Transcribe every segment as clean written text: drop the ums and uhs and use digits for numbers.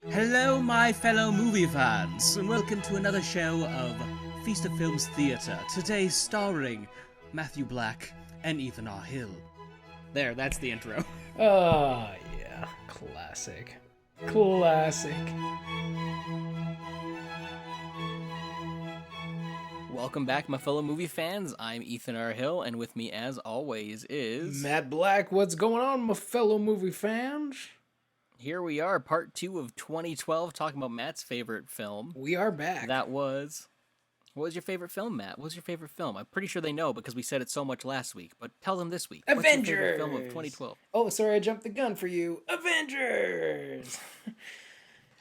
Hello, my fellow movie fans, and welcome to another show of Feast of Films Theatre. Today, starring Matthew Black and Ethan R. Hill. There, that's the intro. Oh, yeah. Classic. Classic. Welcome back, my fellow movie fans. I'm Ethan R. Hill, and with me, as always, is Matt Black, what's going on, my fellow movie fans? Here we are, part 2 of 2012, talking about Matt's favorite film. We are back. That was. What was your favorite film, Matt? What was your favorite film? I'm pretty sure they know because we said it so much last week, but tell them this week. Avengers! What's your favorite film of 2012? Oh, sorry, I jumped the gun for you. Avengers!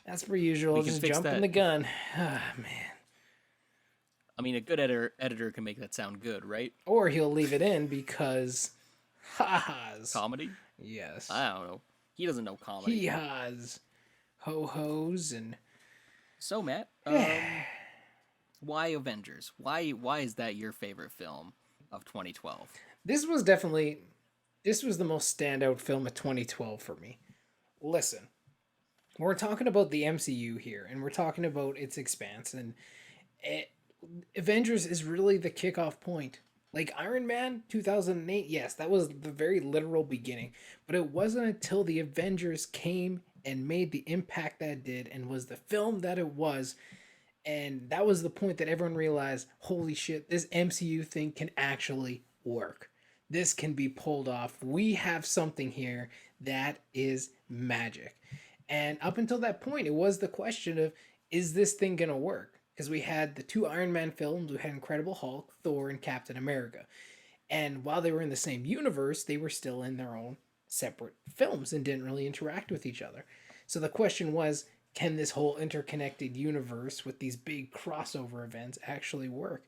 As per usual, just jumping the gun. Ah, man. I mean, a good editor can make that sound good, right? Or he'll leave it in because ha-has. Comedy? Yes. I don't know. He doesn't know comedy. He has ho-hos and... So, Matt, why Avengers? Why is that your favorite film of 2012? This was the most standout film of 2012 for me. Listen, we're talking about the MCU here, and we're talking about its expanse, and Avengers is really the kickoff point. Like Iron Man 2008, yes, that was the very literal beginning, but it wasn't until the Avengers came and made the impact that it did and was the film that it was. And that was the point that everyone realized, holy shit, this MCU thing can actually work. This can be pulled off. We have something here that is magic. And up until that point, it was the question of, is this thing going to work? Because we had the two Iron Man films, we had Incredible Hulk, Thor, and Captain America. And while they were in the same universe, they were still in their own separate films and didn't really interact with each other. So the question was, can this whole interconnected universe with these big crossover events actually work?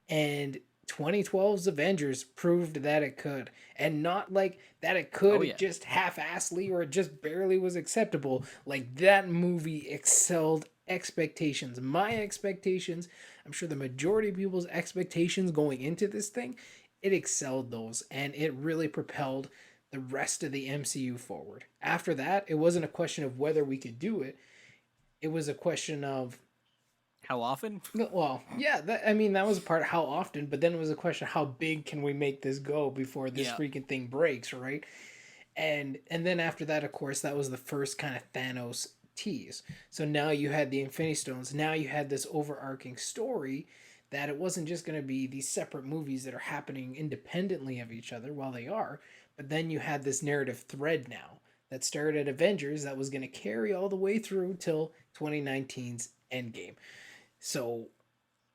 And 2012's Avengers proved that it could. And not like that it could just half-assly or it just barely was acceptable. Like that movie excelled expectations. My expectations, I'm sure the majority of people's expectations going into this thing, it excelled those. And it really propelled the rest of the MCU forward. After that, it wasn't a question of whether we could do it. It was a question of how often? Well, yeah, that was a part of how often, but then it was a question of how big can we make this go before this freaking thing breaks, right? And then after that, of course, that was the first kind of Thanos tease. So now you had the Infinity Stones. Now you had this overarching story that it wasn't just going to be these separate movies that are happening independently of each other, while they are, but then you had this narrative thread now that started at Avengers that was going to carry all the way through till 2019's Endgame. So,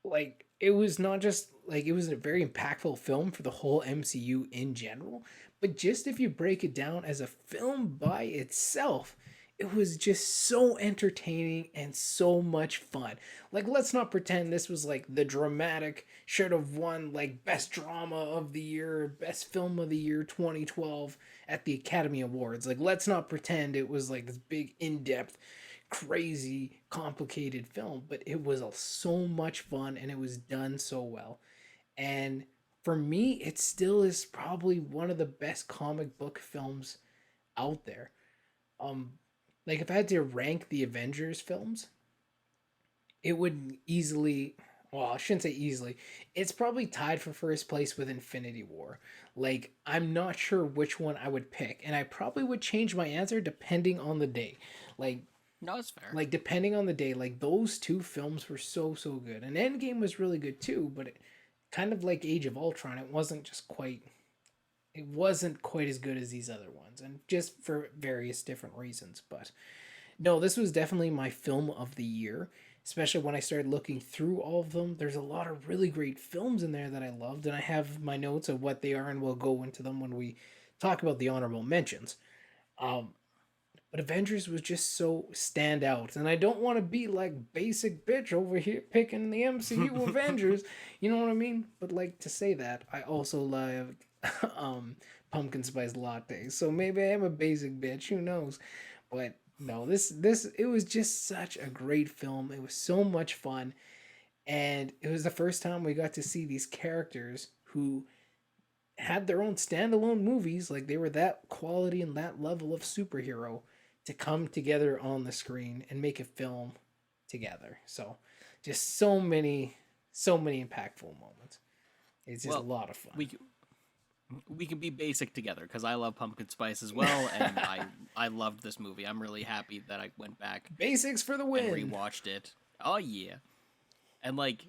like, it was not just, like, it was a very impactful film for the whole MCU in general, but just if you break it down as a film by itself, it was just so entertaining and so much fun. Like, let's not pretend this was, like, the dramatic, should have won, like, best drama of the year, best film of the year 2012 at the Academy Awards. Like, let's not pretend it was, like, this big, in-depth, crazy, complicated film, but it was so much fun and it was done so well. And for me, it still is probably one of the best comic book films out there. Like if I had to rank the Avengers films, it would easily, well, I shouldn't say easily. It's probably tied for first place with Infinity War. Like I'm not sure which one I would pick, and I probably would change my answer depending on the day. Like no, it's fair. Like depending on the day, like those two films were so good. And Endgame was really good too, but it kind of like Age of Ultron, it wasn't quite as good as these other ones, and just for various different reasons. But no, this was definitely my film of the year, especially when I started looking through all of them. There's a lot of really great films in there that I loved, and I have my notes of what they are, and we'll go into them when we talk about the honorable mentions. But Avengers was just so stand out. And I don't want to be like basic bitch over here picking the MCU Avengers. You know what I mean? But like to say that, I also love pumpkin spice lattes. So maybe I am a basic bitch, who knows? But no, this it was just such a great film. It was so much fun. And it was the first time we got to see these characters who had their own standalone movies. Like they were that quality and that level of superhero to come together on the screen and make a film together. So just so many impactful moments. It's just a lot of fun. We can be basic together because I love pumpkin spice as well, and I loved this movie. I'm really happy that I went back Basics for the win. and rewatched it. Oh yeah, and like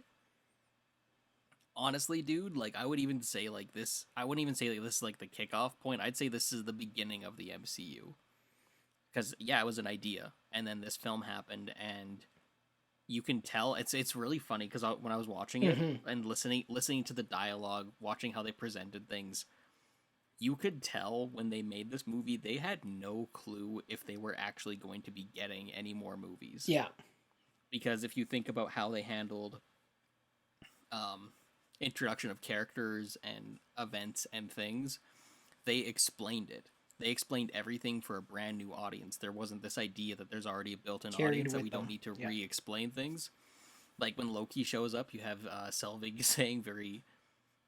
honestly, dude, like I would even say like this. I wouldn't even say like this is like the kickoff point. I'd say this is the beginning of the MCU because yeah, it was an idea, and then this film happened, and you can tell it's really funny because when I was watching it and listening to the dialogue, watching how they presented things, you could tell when they made this movie they had no clue if they were actually going to be getting any more movies. Yeah, because if you think about how they handled introduction of characters and events and things, they explained it. They explained everything for a brand new audience. There wasn't this idea that there's already a built-in audience that we don't need to re-explain things. Like when Loki shows up, you have Selvig saying very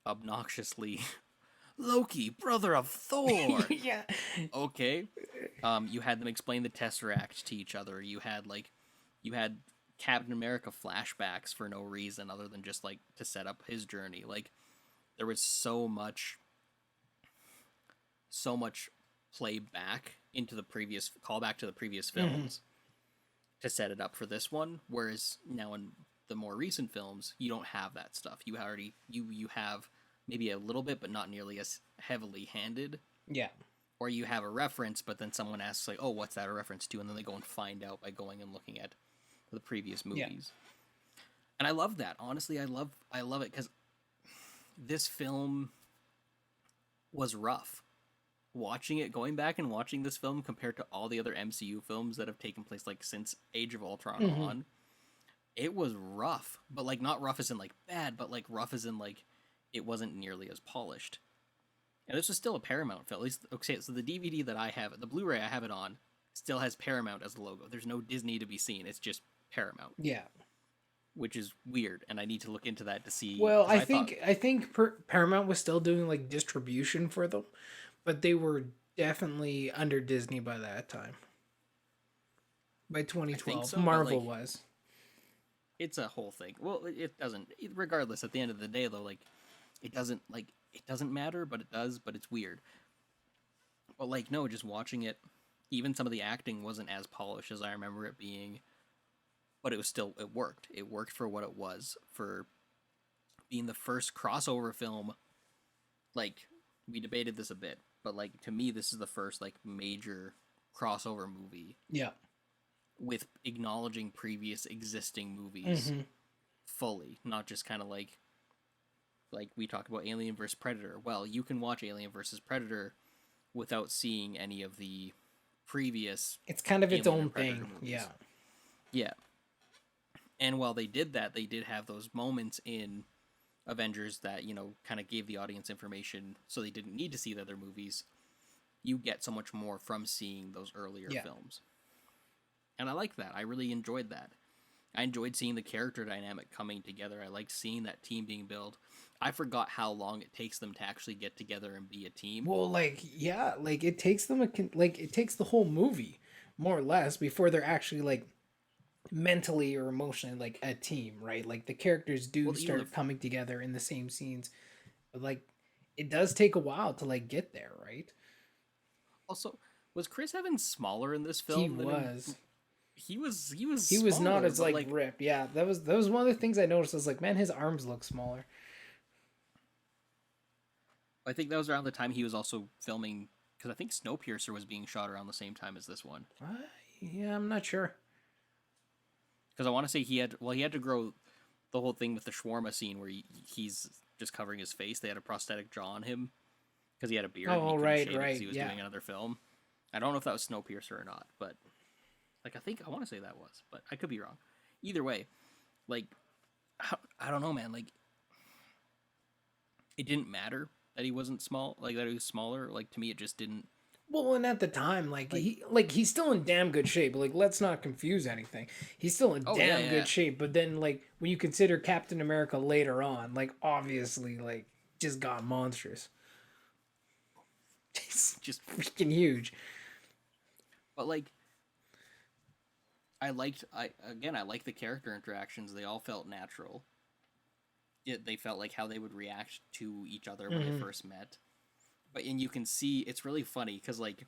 obnoxiously, "Loki, brother of Thor." Yeah. Okay. You had them explain the Tesseract to each other. You had Captain America flashbacks for no reason other than just like to set up his journey. Like there was so much play back into the previous callback to the previous films to set it up for this one, whereas now in the more recent films you don't have that stuff. You already you have maybe a little bit but not nearly as heavily handed. Yeah. Or you have a reference but then someone asks like, "Oh, what's that a reference to?" and then they go and find out by going and looking at the previous movies. And I love that. Honestly, I love it cuz this film was rough. Going back and watching this film compared to all the other MCU films that have taken place like since Age of Ultron on, it was rough. But like not rough as in like bad, but like rough as in like it wasn't nearly as polished. And this was still a Paramount film. At least okay, so the DVD that I have, the Blu-ray I have it on, still has Paramount as the logo. There's no Disney to be seen. It's just Paramount. Yeah. Which is weird, and I need to look into that to see. Well, I think Paramount was still doing like distribution for them, but they were definitely under Disney by that time. By 2012, so, Marvel was. It's a whole thing. Well, it doesn't. Regardless, at the end of the day, though, like it doesn't matter, but it does. But it's weird. But like, no, just watching it, even some of the acting wasn't as polished as I remember it being. But it worked. It worked for what it was, for being the first crossover film. Like, we debated this a bit, but like to me, this is the first like major crossover movie. Yeah. With acknowledging previous existing movies fully, not just kind of like we talked about Alien vs. Predator. Well, you can watch Alien vs. Predator without seeing any of the previous. It's kind of its own thing. Movies. Yeah. Yeah. And while they did that, they did have those moments in Avengers that, you know, kind of gave the audience information so they didn't need to see the other movies. You get so much more from seeing those earlier films. And I like that. I really enjoyed that. I enjoyed seeing the character dynamic coming together. I liked seeing that team being built. I forgot how long it takes them to actually get together and be a team. Well, like, yeah, like it takes them it takes the whole movie more or less before they're actually like mentally or emotionally like a team, right? Like the characters do start coming together in the same scenes, but like it does take a while to like get there, right? Also, was Chris Evans smaller in this film? He was smaller, not as like ripped. Yeah, that was one of the things I noticed. I was like, man, his arms look smaller. I think that was around the time he was also filming, because I think Snowpiercer was being shot around the same time as this one. Yeah, I'm not sure. Because I want to say he had to grow the whole thing with the shawarma scene where he's just covering his face. They had a prosthetic jaw on him because he had a beard. Oh, and right. Because he was doing another film. I don't know if that was Snowpiercer or not, but like I want to say that was, but I could be wrong. Either way, like I don't know, man. Like it didn't matter that he wasn't small, like that he was smaller. Like to me, it just didn't. Well, and at the time, he's still in damn good shape. Like, let's not confuse anything. He's still in good shape. But then, like, when you consider Captain America later on, like, obviously, like, just got monstrous. Just freaking huge. But like, I like the character interactions. They all felt natural. They felt like how they would react to each other when they first met. And you can see it's really funny because like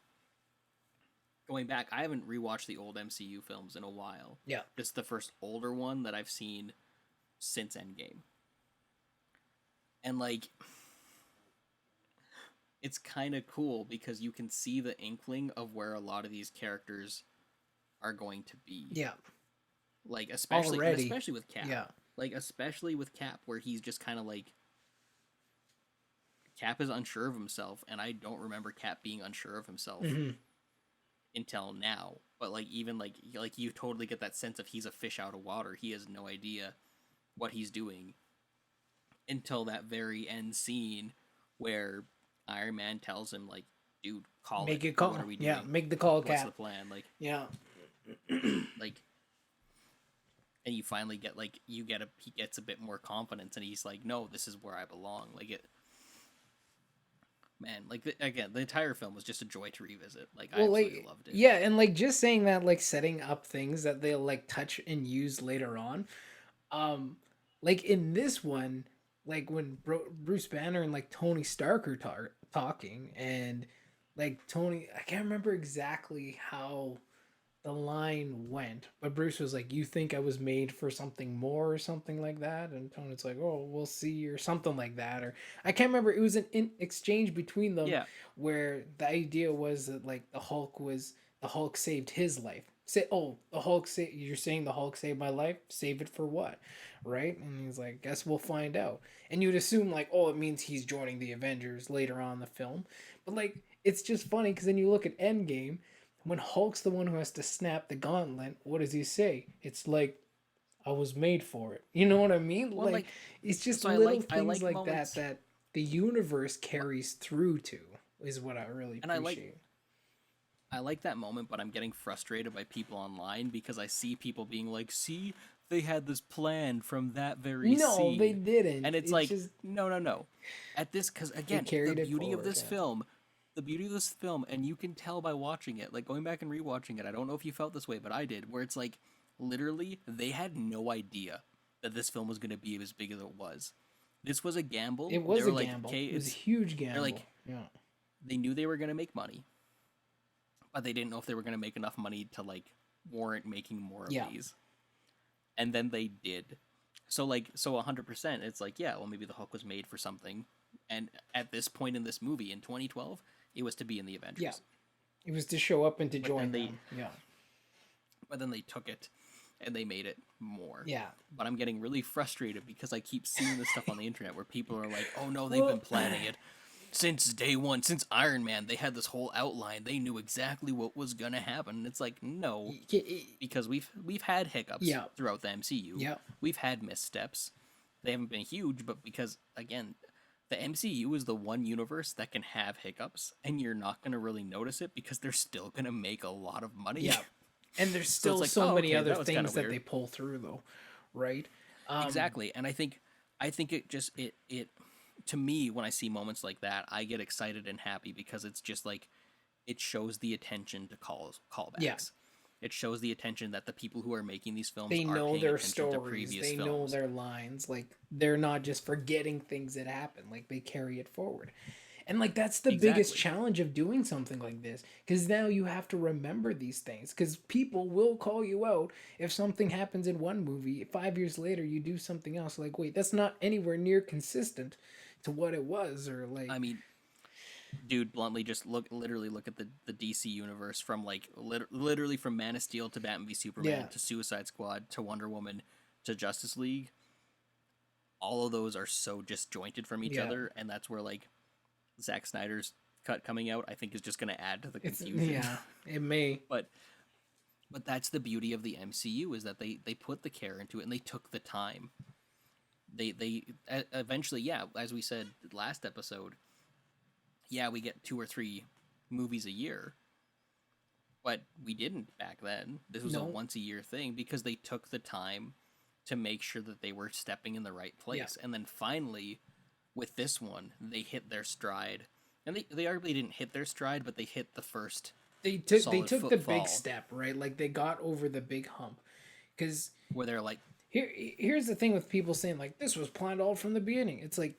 going back, I haven't rewatched the old MCU films in a while. Yeah. This is the first older one that I've seen since Endgame. And like it's kind of cool because you can see the inkling of where a lot of these characters are going to be. Yeah. Like especially with Cap. Yeah. Like especially with Cap where he's just kind of like Cap is unsure of himself, and I don't remember Cap being unsure of himself until now. But like even like you totally get that sense of he's a fish out of water. He has no idea what he's doing until that very end scene where Iron Man tells him like, "Dude, make it call. What are we doing? Yeah, make the call, Cap. What's the plan?" Like, yeah, like, and you finally get like he gets a bit more confidence, and he's like, "No, this is where I belong." Like it. Man, like again, the entire film was just a joy to revisit. Like I absolutely loved it. Yeah, and like just saying that, like setting up things that they'll like touch and use later on. Like in this one, like when Bruce Banner and like Tony Stark are talking, and like Tony, I can't remember exactly how the line went, but Bruce was like, "You think I was made for something more," or something like that, and Tony's like, "Oh, we'll see," or something like that, or I can't remember. It was an exchange between them, where the idea was that like the Hulk saved his life. You're saying the Hulk saved my life? Save it for what? Right? And he's like, "Guess we'll find out." And you'd assume like, oh, it means he's joining the Avengers later on in the film, but like it's just funny because then you look at Endgame. When Hulk's the one who has to snap the gauntlet, what does he say? It's like, I was made for it. You know what I mean? Well, like it's just little things like moments, that the universe carries through to is what I really appreciate. I like that moment, but I'm getting frustrated by people online because I see people being like, "See, they had this plan from that very scene." No, they didn't. And it's like, no. At this, because again, the beauty of this film. The beauty of this film, and you can tell by watching it, like going back and rewatching it, I don't know if you felt this way, but I did, where it's like, literally, they had no idea that this film was going to be as big as it was. This was a gamble. It was a gamble. It was a huge gamble. They're like, they knew they were going to make money, but they didn't know if they were going to make enough money to, like, warrant making more of these. And then they did. So 100%, it's like, yeah, well, maybe the Hulk was made for something. And at this point in this movie, in 2012, it was to be in the Avengers. Yeah. It was to show up and to join them. Yeah. But then they took it and they made it more. Yeah. But I'm getting really frustrated because I keep seeing this stuff on the internet where people are like, "Oh no, they've been planning it since day one, since Iron Man. They had this whole outline. They knew exactly what was gonna happen." And it's like, no, because we've had hiccups throughout the MCU. Yeah. We've had missteps. They haven't been huge, but because again, the MCU is the one universe that can have hiccups, and you're not going to really notice it because they're still going to make a lot of money. Yeah, and there's still so many other things that they pull through, though, right? Exactly, and I think it just it to me when I see moments like that, I get excited and happy because it's just like it shows the attention to callbacks. Yeah. It shows the attention that the people who are making these films they know their stories, they know their lines. Like they're not just forgetting things that happen. Like they carry it forward, and like that's the biggest challenge of doing something like this. Because now you have to remember these things. Because people will call you out if something happens in one movie. 5 years later, you do something else. Like wait, that's not anywhere near consistent to what it was, or like. I mean. Dude, bluntly, just look at the DC universe from like literally from Man of Steel to Batman v Superman to Suicide Squad to Wonder Woman to Justice League. All of those are so disjointed from each other, and that's where like Zack Snyder's cut coming out, I think, is just going to add to the confusion. Yeah, it may. But that's the beauty of the MCU is that they put the care into it and they took the time. They eventually, as we said last episode. Yeah, we get 2 or 3 movies a year, but we didn't back then. This was a once-a-year thing because they took the time to make sure that they were stepping in the right place. Yeah. And then finally, with this one, they hit their stride. And they arguably didn't hit their stride, but they hit the first they took the big footfall step, right? Like they got over the big hump. Because where they're like, here's the thing with people saying like this was planned all from the beginning. It's like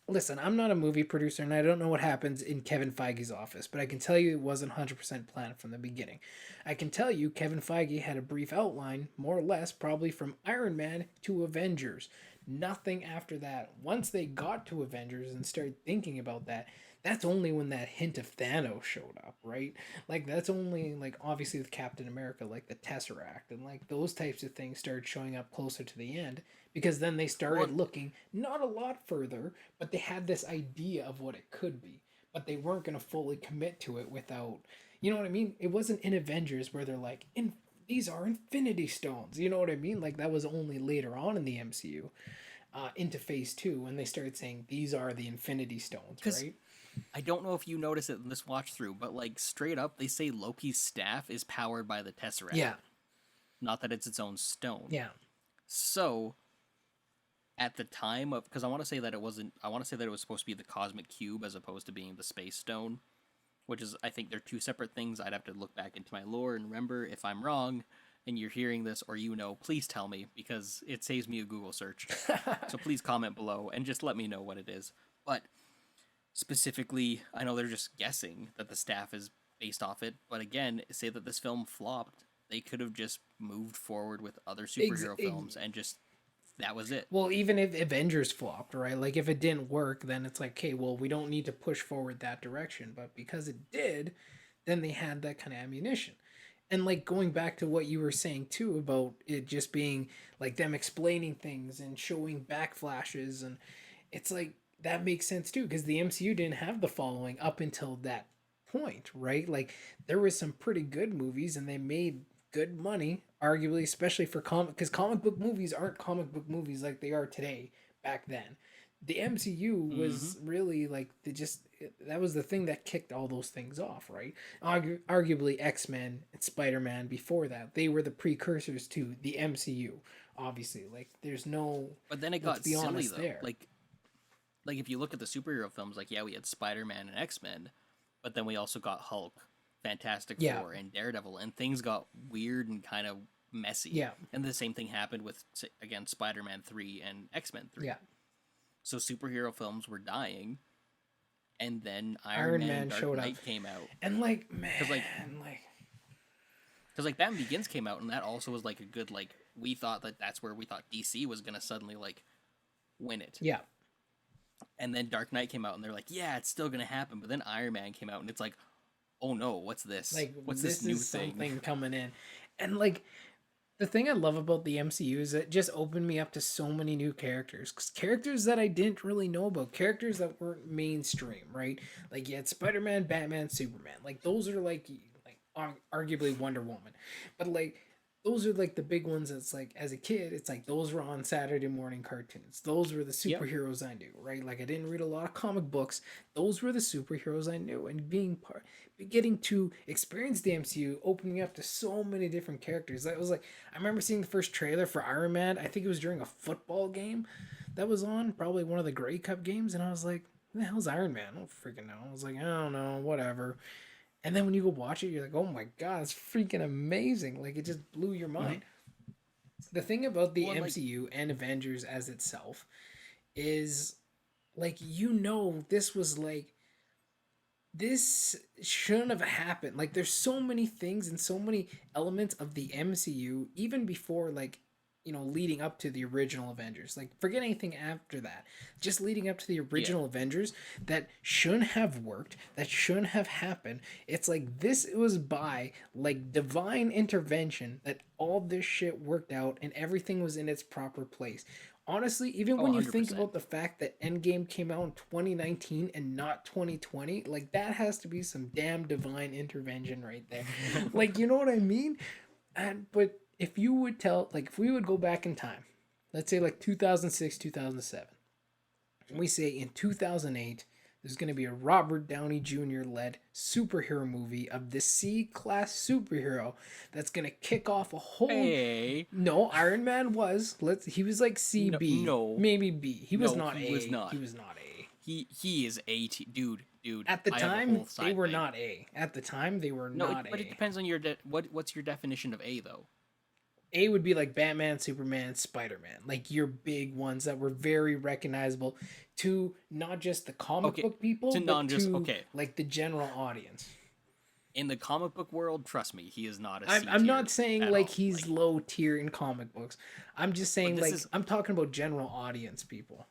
listen, I'm not a movie producer and I don't know what happens in Kevin Feige's office, but I can tell you it wasn't 100% planned from the beginning. I can tell you Kevin Feige had a brief outline, more or less, probably from Iron Man to Avengers. Nothing after that. Once they got to Avengers and started thinking about that, that's only when that hint of Thanos showed up, right? Like that's only like obviously with Captain America, like the Tesseract and like those types of things started showing up closer to the end because then they started looking not a lot further, but they had this idea of what it could be, but they weren't going to fully commit to it without, you know what I mean? It wasn't in Avengers where they're like, these are Infinity Stones. You know what I mean? Like that was only later on in the MCU, into Phase 2 when they started saying these are the Infinity Stones, right? I don't know if you notice it in this watch through, but like straight up, they say Loki's staff is powered by the Tesseract. Yeah. Not that it's its own stone. Yeah. So, at the time of, because I want to say that it wasn't, I want to say that it was supposed to be the Cosmic Cube as opposed to being the Space Stone, which is, I think they're two separate things. I'd have to look back into my lore and remember if I'm wrong and you're hearing this or you know, please tell me because it saves me a Google search. So please comment below and just let me know what it is. But specifically, I know they're just guessing that the staff is based off it, but again, say that this film flopped, they could have just moved forward with other superhero films and just that was it. Well, even if Avengers flopped, right? Like if it didn't work, then it's like, okay, well, we don't need to push forward that direction. But because it did, then they had that kind of ammunition. And like going back to what you were saying too about it just being like them explaining things and showing backflashes, and it's like that makes sense too because the MCU didn't have the following up until that point, right? Like there was some pretty good movies and they made good money, arguably, especially for because comic book movies aren't comic book movies like they are today. Back then, the MCU was really like that was the thing that kicked all those things off, right? Arguably, X-Men and Spider-Man before that, they were the precursors to the MCU. Obviously, like there's no. But then it got silly though. There. Like if you look at the superhero films, like yeah, we had Spider-Man and X-Men, but then we also got Hulk, Fantastic Four, and Daredevil, and things got weird and kind of messy. Yeah. And the same thing happened with, again, Spider-Man 3 and X-Men 3. Yeah. So superhero films were dying, and then Iron Man Dark Knight came out. And like, man, because like Batman Begins came out, and that also was like a good, like, we thought that's where we thought DC was going to suddenly, like, win it. Yeah. And then Dark Knight came out, and they're like, yeah, it's still going to happen. But then Iron Man came out, and it's like, oh no, what's this? Like, what's this new thing? Something coming in. And like, the thing I love about the MCU is it just opened me up to so many new characters. Characters that I didn't really know about. Characters that weren't mainstream, right? Like, you had Spider-Man, Batman, Superman. Like, those are like arguably Wonder Woman. But like, those are like the big ones that's like, as a kid, it's like those were on Saturday morning cartoons. Those were the superheroes I knew, right? Like I didn't read a lot of comic books. Those were the superheroes I knew. And getting to experience the MCU opened me up to so many different characters. That was like, I remember seeing the first trailer for Iron Man. I think it was during a football game that was on, probably one of the Grey Cup games. And I was like, who the hell's Iron Man? I don't freaking know. I was like, I don't know, whatever. And then when you go watch it, you're like, oh my God, it's freaking amazing. Like, it just blew your mind. The thing about the MCU and Avengers as itself is, like, this was, like, this shouldn't have happened. Like, there's so many things and so many elements of the MCU, even before, like, leading up to the original Avengers. Like, forget anything after that. Just leading up to the original Avengers that shouldn't have worked, that shouldn't have happened. It's like it was by, like, divine intervention that all this shit worked out and everything was in its proper place. Honestly, even when you think about the fact that Endgame came out in 2019 and not 2020, like, that has to be some damn divine intervention right there. Like, you know what I mean? But if you would if we would go back in time, let's say like 2006, 2007, and we say in 2008, there's going to be a Robert Downey Jr. led superhero movie of the C-class superhero that's going to kick off a whole... A. No, Iron Man was. He was like C, B. No. Maybe B. He was not A. Was not. He was not A. He is A, dude. dude, At the I have a time, whole they side were thing. not A. At the time, they were No, not but it A. depends on your what's your definition of A though. A would be like Batman, Superman, Spider Man, like your big ones that were very recognizable to not just the comic Okay, book people, to but non just to okay. like the general audience. In the comic book world, trust me, he is not a I'm C I'm tier not saying at like all. he's Like, low tier in comic books. I'm just but saying this like is, I'm talking about general audience people.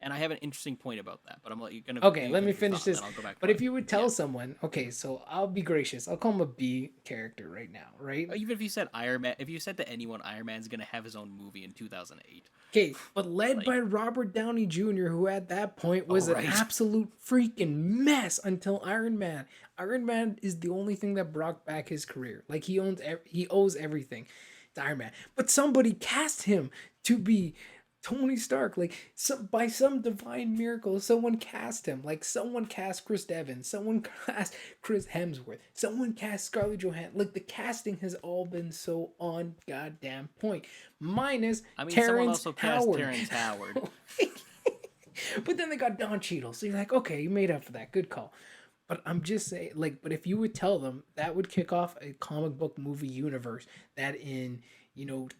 and I have an interesting point about that. But I'm like, you're gonna Okay, you let me finish your finish thought, and this. then I'll go back to But mine. if you would Yeah. tell someone, okay, so I'll be gracious. I'll call him a B character right now, right? Even if you said Iron Man, if you said to anyone Iron Man's gonna have his own movie in 2008, Okay, but led like, by Robert Downey Jr., who at that point oh was an right, absolute freaking mess until Iron Man. Iron Man is the only thing that brought back his career. Like he owes everything to Iron Man. But somebody cast him to be Tony Stark. Like by some divine miracle, someone cast him. Like someone cast Chris Evans, someone cast Chris Hemsworth, someone cast Scarlett Johansson. Like the casting has all been so on goddamn point. Minus I mean, someone Terrence also cast Howard. Terrence Howard. But then they got Don Cheadle, so you're like, okay, you made up for that. Good call. But I'm just saying, like, but if you would tell them that would kick off a comic book movie universe that in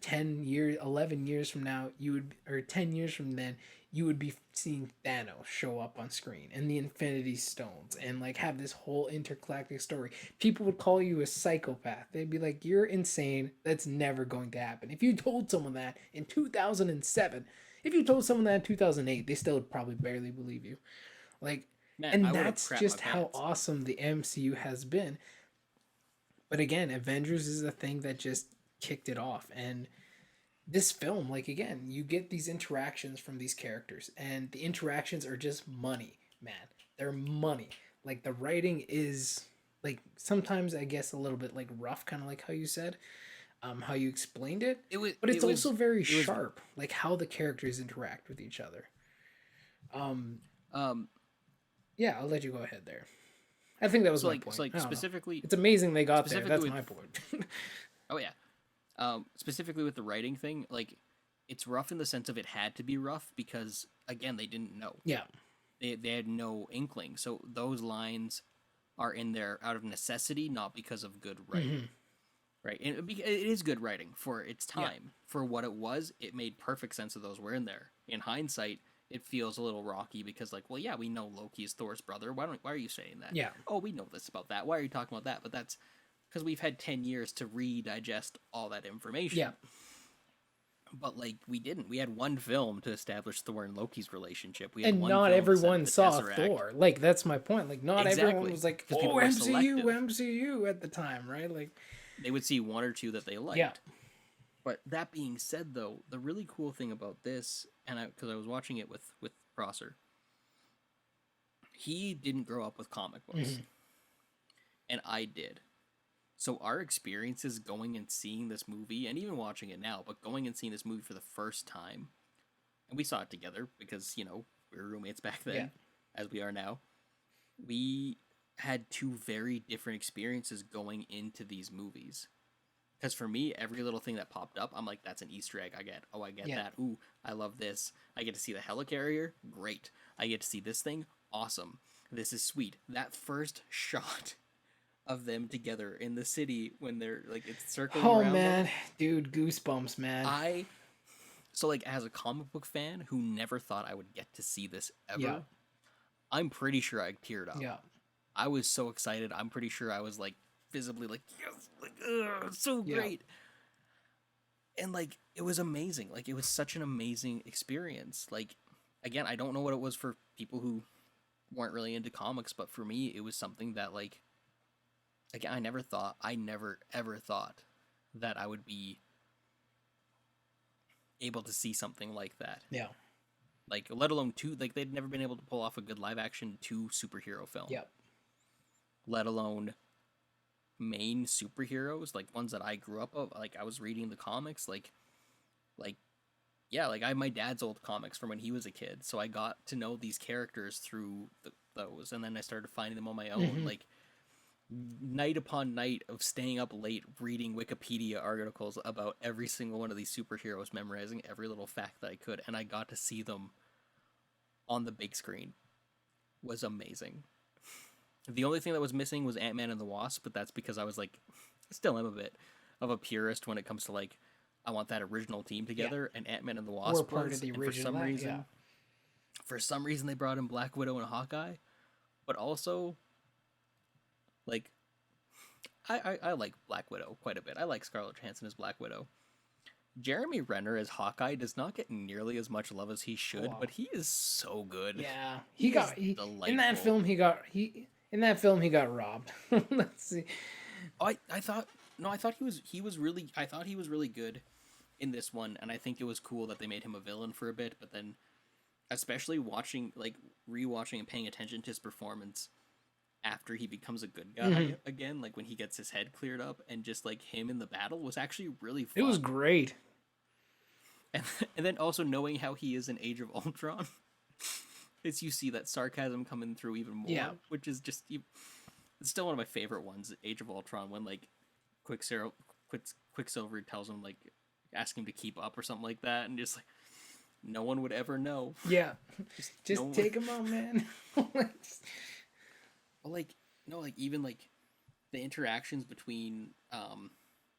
10 years, 11 years from now, you would, or 10 years from then, you would be seeing Thanos show up on screen and the Infinity Stones and like have this whole intergalactic story. People would call you a psychopath. They'd be like, you're insane. That's never going to happen. If you told someone that in 2007, if you told someone that in 2008, they still would probably barely believe you. Like, Man, and I would have that's crapped my just how pants. awesome the MCU has been. But again, Avengers is the thing that just kicked it off. And this film, like, again, you get these interactions from these characters, and the interactions are just money, man. They're money. Like, the writing is, like, sometimes I guess a little bit like rough, kind of like how you said, how you explained it. It was, But it it's was, also very it was, sharp, like how the characters interact with each other. Um, um, yeah, I'll let you go ahead there. I think that was so my like, point. so like I don't know. specifically, It's amazing they got there. specifically That's with, my point. oh yeah, specifically with the writing thing, like, it's rough in the sense of it had to be rough because again they didn't know, Yeah. they had no inkling, so those lines are in there out of necessity, not because of good writing. Right, and it is good writing for its Yeah. time, for what it was. It made perfect sense that those were in there. In hindsight, it feels a little rocky because, like, well, yeah, we know Loki is Thor's brother. Why are you saying that? Yeah. Oh, we know this about that. Why are you talking about that? But that's because we've had 10 years to redigest all that information. Yeah. But like, we didn't. We had one film to establish Thor and Loki's relationship. We had And one not film to set everyone the saw Tesseract. Thor. Like that's my point. Like not everyone Exactly, was like, because "Oh, people were MCU, selective. MCU" at the time, right? Like They would see one or two that they liked. yeah. But that being said, though, the really cool thing about this, and because I was watching it with Prosser, he didn't grow up with comic books, and I did. So our experiences going and seeing this movie, and even watching it now, but going and seeing this movie for the first time, and we saw it together because we were roommates back then, Yeah. as we are now. We had two very different experiences going into these movies. Because for me, every little thing that popped up, I'm like, that's an Easter egg. I get Yeah. that. Ooh, I love this. I get to see the helicarrier. Great. I get to see this thing. Awesome. This is sweet. That first shot of them together in the city when they're like, it's circling Oh around man, them. dude, goosebumps, man. So like, as a comic book fan who never thought I would get to see this ever, Yeah. I'm pretty sure I teared up. Yeah. I was so excited. I'm pretty sure I was like visibly like, yes, like, ugh, so Yeah. great. And like, it was amazing. Like, it was such an amazing experience. Like, again, I don't know what it was for people who weren't really into comics, but for me, it was something that, like, again, I never ever thought that I would be able to see something like that. Yeah. Like, let alone they'd never been able to pull off a good live action 2 superhero film. Yeah. Let alone main superheroes, like ones that I grew up of. Like, I was reading the comics, like yeah, like I have my dad's old comics from when he was a kid, so I got to know these characters through those, and then I started finding them on my own. Like, night upon night of staying up late reading Wikipedia articles about every single one of these superheroes, memorizing every little fact that I could, and I got to see them on the big screen was amazing. The only thing that was missing was Ant-Man and the Wasp, but that's because I was like, still am a bit of a purist when it comes to like, I want that original team together, and Ant-Man and the Wasp We're part of the original. For some reason they brought in Black Widow and Hawkeye, but also, like, I like Black Widow quite a bit. I like Scarlett Johansson as Black Widow. Jeremy Renner as Hawkeye does not get nearly as much love as he should, but he is so good. Yeah, in that film he got robbed. Let's see. I thought he was really good in this one, and I think it was cool that they made him a villain for a bit, but then especially rewatching and paying attention to his performance after he becomes a good guy again, like when he gets his head cleared up, and just like him in the battle was actually really fun. It was great. And then also knowing how he is in Age of Ultron, is you see that sarcasm coming through even more, which is just it's still one of my favorite ones, Age of Ultron, when like Quicksilver tells him, like, ask him to keep up or something like that, and just like no one would ever know. Yeah, just take him out, man. Well, like, no, like even like the interactions between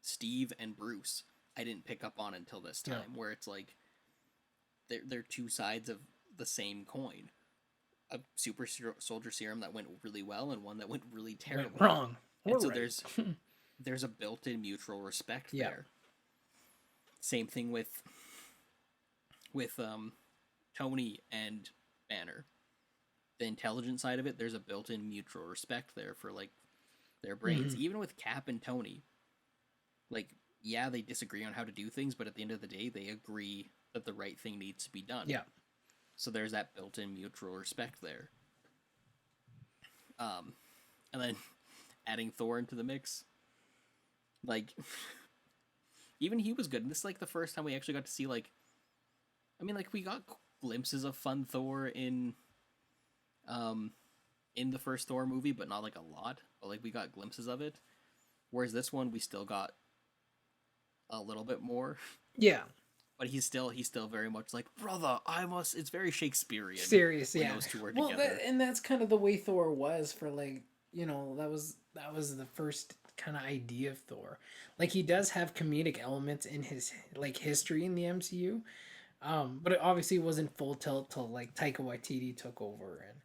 Steve and Bruce, I didn't pick up on until this time, where it's like they're two sides of the same coin. A super soldier serum that went really well and one that went really terribly wrong. And so there's a built-in mutual respect there. Same thing with Tony and Banner. The intelligent side of it, there's a built-in mutual respect there for like their brains. Even with Cap and Tony, like, yeah, they disagree on how to do things, but at the end of the day, they agree that the right thing needs to be done. Yeah. So there's that built-in mutual respect there. And then adding Thor into the mix, like, even he was good. And this is like the first time we actually got to see, like, I mean, like, we got glimpses of fun Thor in the first Thor movie, but not like a lot. But like we got glimpses of it. Whereas this one, we still got a little bit more. Yeah. But he's still very much like, brother, I must. It's very Shakespearean. Serious, yeah. Those two were together. And that's kind of the way Thor was for, like, you know, that was the first kind of idea of Thor. Like, he does have comedic elements in his like history in the MCU, but it obviously wasn't full tilt till like Taika Waititi took over, and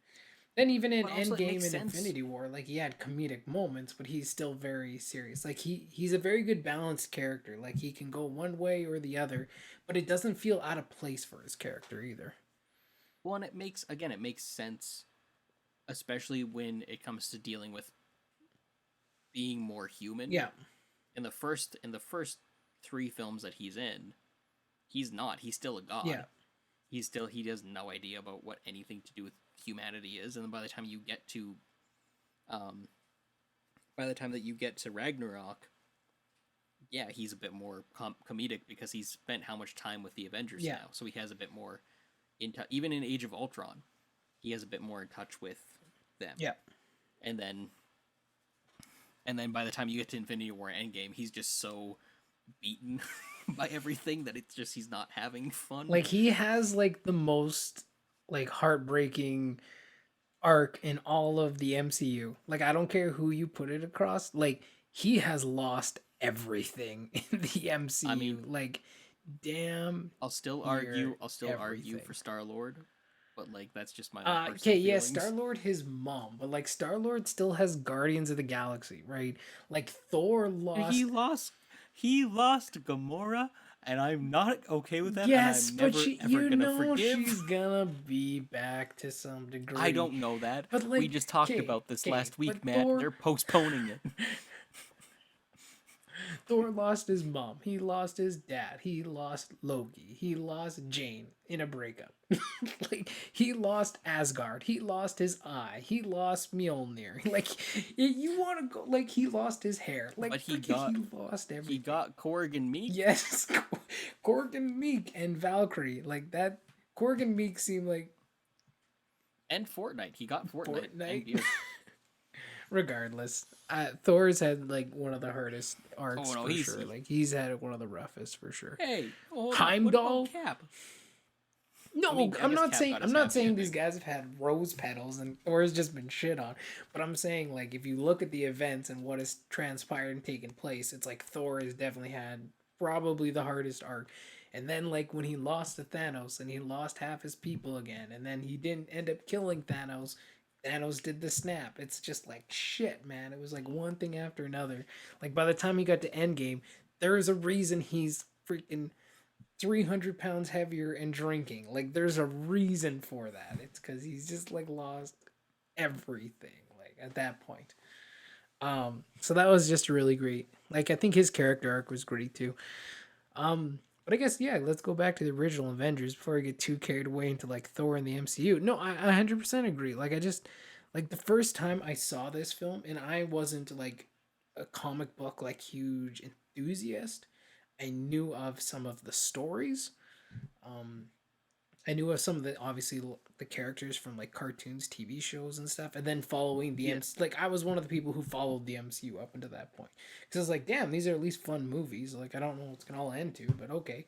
then even in Endgame and Infinity War, like, he had comedic moments, but he's still very serious. Like, he's a very good balanced character. Like, he can go one way or the other, but it doesn't feel out of place for his character either. Well, and it makes sense, especially when it comes to dealing with being more human. Yeah. In the first 3 films that he's in, he's not. He's still a god. Yeah. He has no idea about what anything to do with humanity is, and then by the time that you get to Ragnarok, yeah, he's a bit more comedic because he's spent how much time with the Avengers now, so he has a bit more even in Age of Ultron, he has a bit more in touch with them. Yeah. And then by the time you get to Infinity War and Endgame, he's just so beaten by everything that it's just he's not having fun. Like, he has like the most like heartbreaking arc in all of the MCU. Like, I don't care who you put it across, like, he has lost everything in the MCU. I mean, like, damn. I'll still argue for Star-Lord, but like that's just my okay, yeah, Star-Lord, his mom, but like Star-Lord still has Guardians of the Galaxy, right? Like, Thor lost Gamora, and I'm not okay with that. Yes, and I'm but she's gonna be back to some degree. I don't know that. But like, we just talked about this last week, Matt. They're postponing it. Thor lost his mom. He lost his dad. He lost Loki. He lost Jane in a breakup. Like, he lost Asgard. He lost his eye. He lost Mjolnir. Like, you want to go? Like, he lost his hair. Like, but he lost everything. He got Korg and Meek. Yes, Korg and Meek and Valkyrie. Like that. Korg and Meek seem like. And Fortnite. He got Fortnite. Regardless, Thor's had like one of the hardest arcs for sure. Like, he's had one of the roughest for sure. Hey, Heimdall. Cap? No, I mean, I I'm guess not Cap saying got I'm his not happy saying these ending. guys have had rose petals and or has just been shit on, but I'm saying like if you look at the events and what has transpired and taken place, it's like Thor has definitely had probably the hardest arc. And then like when he lost to Thanos and he lost half his people again, and then he didn't end up killing Thanos. Thanos did the snap. It's just like shit, man. It was like one thing after another. Like by the time he got to Endgame, there's a reason he's freaking 300 pounds heavier and drinking. Like, there's a reason for that. It's because he's just like lost everything, like at that point. So that was just really great. Like, I think his character arc was great too. But I guess, yeah, let's go back to the original Avengers before I get too carried away into like Thor and the MCU. No, I 100% agree. Like, I just, like, the first time I saw this film, and I wasn't like a comic book, like, huge enthusiast, I knew of some of the stories. Um, I knew of some of the obviously the characters from like cartoons, TV shows, and stuff, and then following the Yeah. MC. Like I was one of the people who followed the MCU up until that point because I was like, damn, these are at least fun movies. Like I don't know what's gonna all end to, but okay.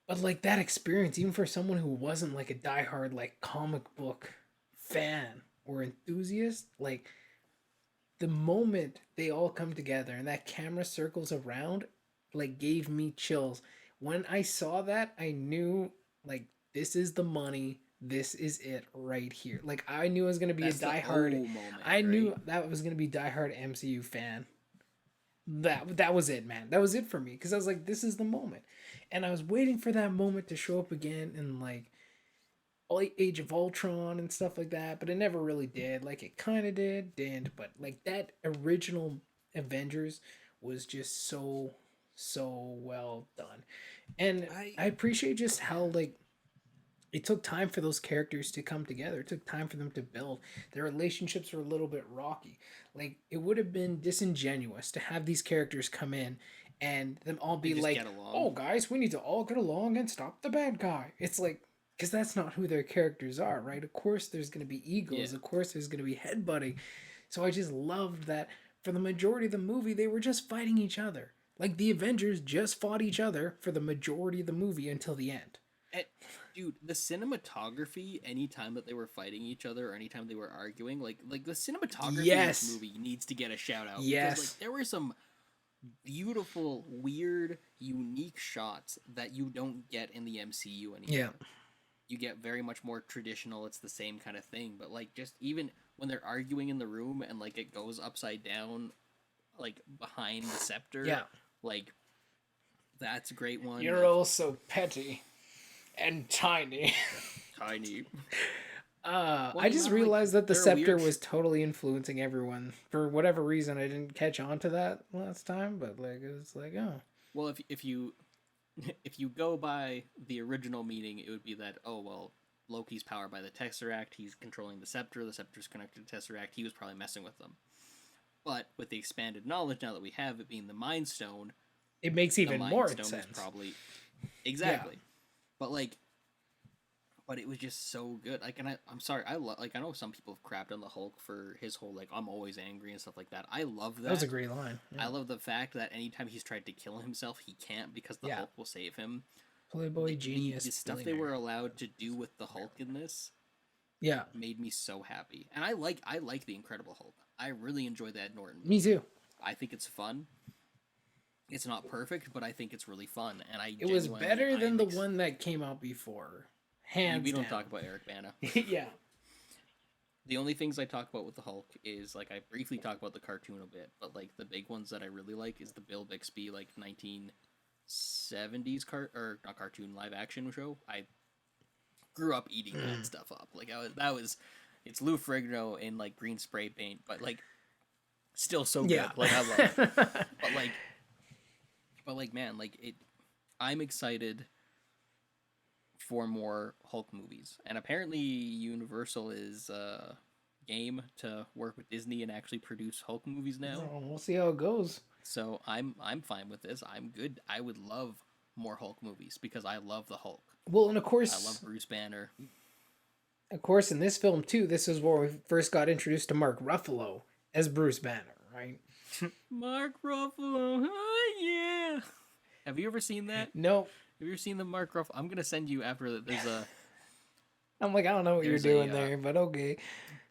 But like that experience, even for someone who wasn't like a diehard like comic book fan or enthusiast, like the moment they all come together and that camera circles around, like gave me chills. When I saw that, I knew like this is the money. This is it right here. Like I knew I was gonna be a That's the diehard. moment, I right? knew that was gonna be diehard MCU fan. That was it, man. That was it for me because I was like, this is the moment, and I was waiting for that moment to show up again in like Age of Ultron and stuff like that, but it never really did. Like it kind of didn't, but like that original Avengers was just so well done. And I I appreciate just how like it took time for those characters to come together. It took time for them to build. Their relationships were a little bit rocky. Like it would have been disingenuous to have these characters come in and them all be and just like, get along. "Oh, guys, we need to all get along and stop the bad guy." It's like because that's not who their characters are, right? Of course, there's going to be egos. Yeah. Of course, there's going to be headbutting. So I just loved that for the majority of the movie, they were just fighting each other. Like the Avengers just fought each other for the majority of the movie until the end. And, dude, the cinematography, anytime that they were fighting each other or anytime they were arguing, like the cinematography in Yes. this movie needs to get a shout out. Yes. Because, like, there were some beautiful, weird, unique shots that you don't get in the MCU anymore. Yeah. You get very much more traditional, it's the same kind of thing. But, like, just even when they're arguing in the room and, like, it goes upside down, like, behind the scepter. Yeah. Like, that's a great one. You're like, all so petty and tiny. tiny. I just man, like, realized that the they're scepter weird. was totally influencing everyone. For whatever reason, I didn't catch on to that last time, but like it was like, oh. Well, if you if you go by the original meaning, it would be that, oh well, Loki's powered by the Tesseract. He's controlling the scepter. The scepter's connected to Tesseract. He was probably messing with them. But with the expanded knowledge now that we have, it being the Mind Stone, It makes even the more Mind Stone sense. was probably exactly. But like, but it was just so good. Like, and I'm sorry, I know some people have crapped on the Hulk for his whole like I'm always angry and stuff like that. I love that. That was a great line. I love the fact that anytime he's tried to kill himself, he can't because the Yeah. Hulk will save him. Playboy genius. The stuff they billionaire. were allowed to do with the Hulk in this Yeah, made me so happy. And I like the Incredible Hulk. I really enjoy that Norton movie. me too. I think it's fun. It's not perfect, but I think it's really fun. And I It was genuinely- better than I'm the one that came out before. Hands we don't down. talk about Eric Bana. Yeah. The only things I talk about with the Hulk is like I briefly talk about the cartoon a bit, but like the big ones that I really like is the Bill Bixby like 1970s not cartoon live action show. I grew up eating that stuff up. Like it's Lou Ferrigno in like green spray paint, but like still so good. Yeah. Like I love it. but like man, like it I'm excited for more Hulk movies. And apparently Universal is game to work with Disney and actually produce Hulk movies now. Oh, we'll see how it goes. So I'm fine with this. I'm good. I would love more Hulk movies because I love the Hulk. Well, and of I course, love Bruce Banner. in this film too, this is where we first got introduced to Mark Ruffalo as Bruce Banner, right? Mark Ruffalo. Oh, yeah. Have you ever seen that? No, Have you ever seen the Mark Ruffalo? I'm gonna send you after. There's a. I'm like, I don't know what you're doing there, but okay.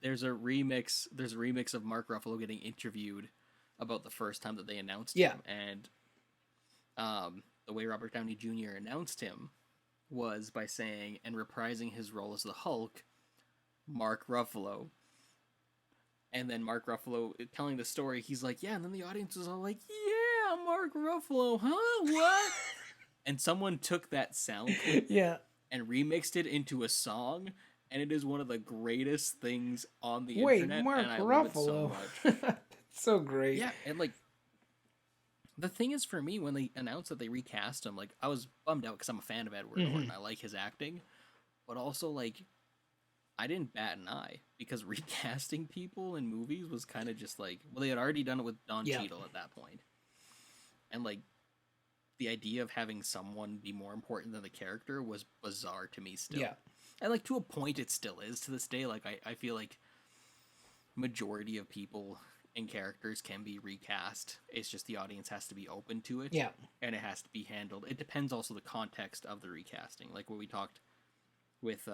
There's a remix. There's a remix of Mark Ruffalo getting interviewed about the first time that they announced Yeah. him, and the way Robert Downey Jr. announced him was by saying and reprising his role as the Hulk, Mark Ruffalo. And then Mark Ruffalo telling the story, he's like, yeah, and then the audience was all like, yeah, Mark Ruffalo, huh? What? And someone took that sound clip Yeah. and remixed it into a song, and it is one of the greatest things on the Wait, internet, Mark and I Ruffalo. love it so much. That's so great. Yeah, and like, the thing is for me, when they announced that they recast him, like, I was bummed out because I'm a fan of Edward Norton, I like his acting, but also, like, I didn't bat an eye, because recasting people in movies was kind of just like, well, they had already done it with Don Cheadle at that point. And, like, the idea of having someone be more important than the character was bizarre to me still. Yeah. And, like, to a point it still is to this day. Like, I feel like majority of people and characters can be recast. It's just the audience has to be open to it. Yeah. And it has to be handled. It depends also the context of the recasting. Like what we talked with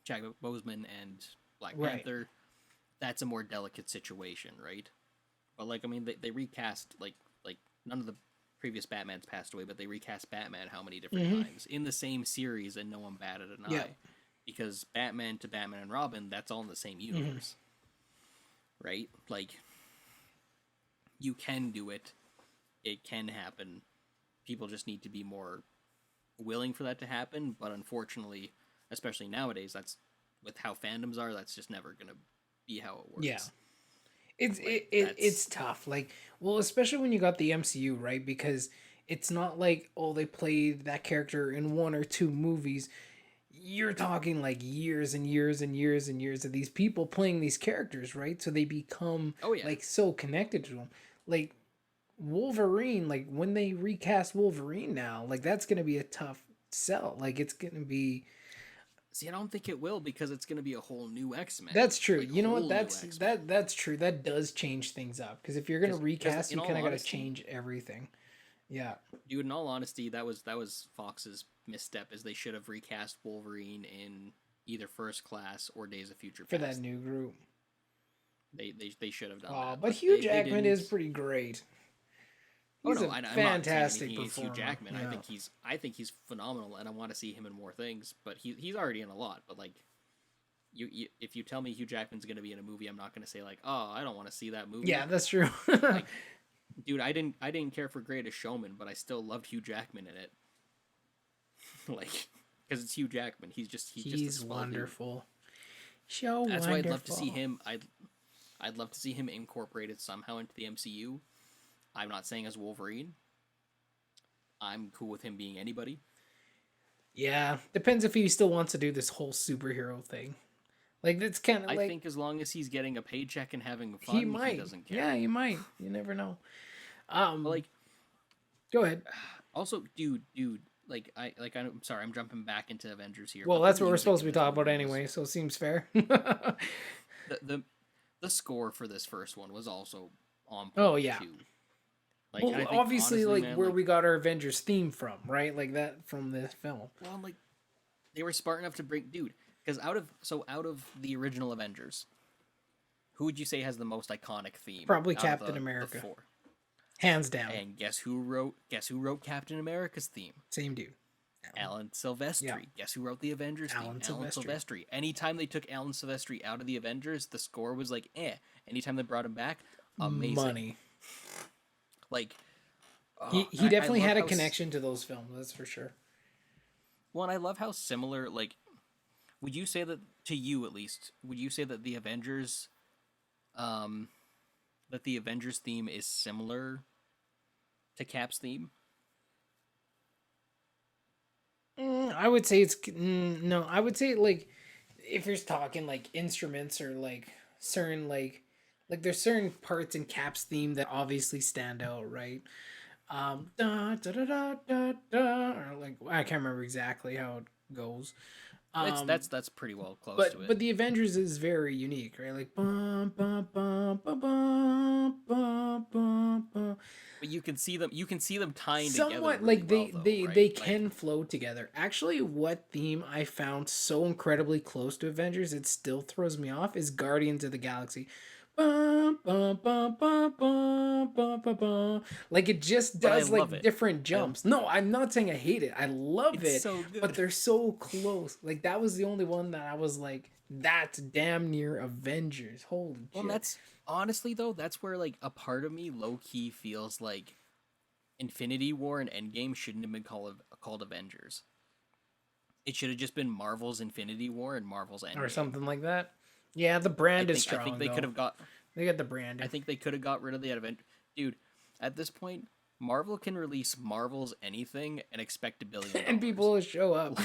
Chadwick Boseman and Black Panther. That's a more delicate situation, right? But like, I mean, they recast like none of the previous Batmans passed away, but they recast Batman how many different times in the same series, and no one batted an eye, because Batman to Batman and Robin, that's all in the same universe, right? Like, you can do it, it can happen. People just need to be more willing for that to happen, but unfortunately, especially nowadays, that's with how fandoms are, that's just never gonna be how it works. Yeah. It's tough. Like, well, especially when you got the MCU, right? Because it's not like, oh, they played that character in one or two movies. You're talking like years and years and years and years of these people playing these characters, right? So they become like so connected to them. Like Wolverine, like when they recast Wolverine now, like that's gonna be a tough sell. Like it's gonna be. See, I don't think it will, because it's going to be a whole new X-Men. That's true. Like, you know what? That's true. That does change things up, because if you're gonna recast, you kind of got to change everything. Yeah, dude. In all honesty, that was Fox's misstep. Is they should have recast Wolverine in either First Class or Days of Future Past. For that new group. They should have done that. But Hugh Jackman is pretty great. He's a fantastic performer. Hugh Jackman. Yeah. I think he's phenomenal, and I want to see him in more things. But he's already in a lot. But like, you if you tell me Hugh Jackman's going to be in a movie, I'm not going to say like, oh, I don't want to see that movie. Yeah, that's true. Like, dude, I didn't care for Greatest Showman, but I still loved Hugh Jackman in it. Like, because it's Hugh Jackman. He's just wonderful. That's why I'd love to see him. I'd love to see him incorporated somehow into the MCU. I'm not saying as Wolverine. I'm cool with him being anybody. Yeah, depends if he still wants to do this whole superhero thing. Like, that's kind of like... I think as long as he's getting a paycheck and having fun, he doesn't care. Yeah, he might. You never know. Like, go ahead. Also, dude, like, I'm sorry, I'm jumping back into Avengers here. Well, that's what we're supposed to be talking about anyway, so it seems fair. The score for this first one was also on point, oh, yeah. too. Like, well, obviously, honestly, man, where we got our Avengers theme from, right? Like that from this film. Well, like, they were smart enough to bring, dude, because out of the original Avengers, who would you say has the most iconic theme? Probably Captain America. Hands down. And guess who wrote Captain America's theme? Same dude. Alan Silvestri. Yeah. Guess who wrote the Avengers theme? Alan Silvestri. Anytime they took Alan Silvestri out of the Avengers, the score was like, eh. Anytime they brought him back, amazing. Money. Like, he definitely had a connection to those films, that's for sure. Well, and I love how similar, like, would you say that, to you at least, would you say that the Avengers theme is similar to Cap's theme? I would say it's no. I would say, like, if you're talking like instruments or like certain like there's certain parts in Cap's theme that obviously stand out, right? Da da da da da da, or like I can't remember exactly how it goes. That's pretty well close to it. But the Avengers is very unique, right? Like bum bum bum bum bum bum bum bum. But you can see them. You can see them tying together Somewhat really like well, though, they right? can flow together. Actually, what theme I found so incredibly close to Avengers it still throws me off is Guardians of the Galaxy. Bum, bum, bum, bum, bum, bum, bum, bum. Like it just But I does love like it. different jumps. No, I'm not saying I hate it. I love It's it, so good. but they're so close. Like that was the only one that I was like, that's damn near Avengers. Holy Well, shit. that's honestly though, that's where like a part of me low key feels like Infinity War and Endgame shouldn't have been called Avengers. It should have just been Marvel's Infinity War and Marvel's Endgame. Or something like that. Yeah, the brand is strong. I think they could have got. They got the brand. I think they could have got rid of the event. Dude, at this point, Marvel can release Marvel's anything and expect $1 billion. And people will show up.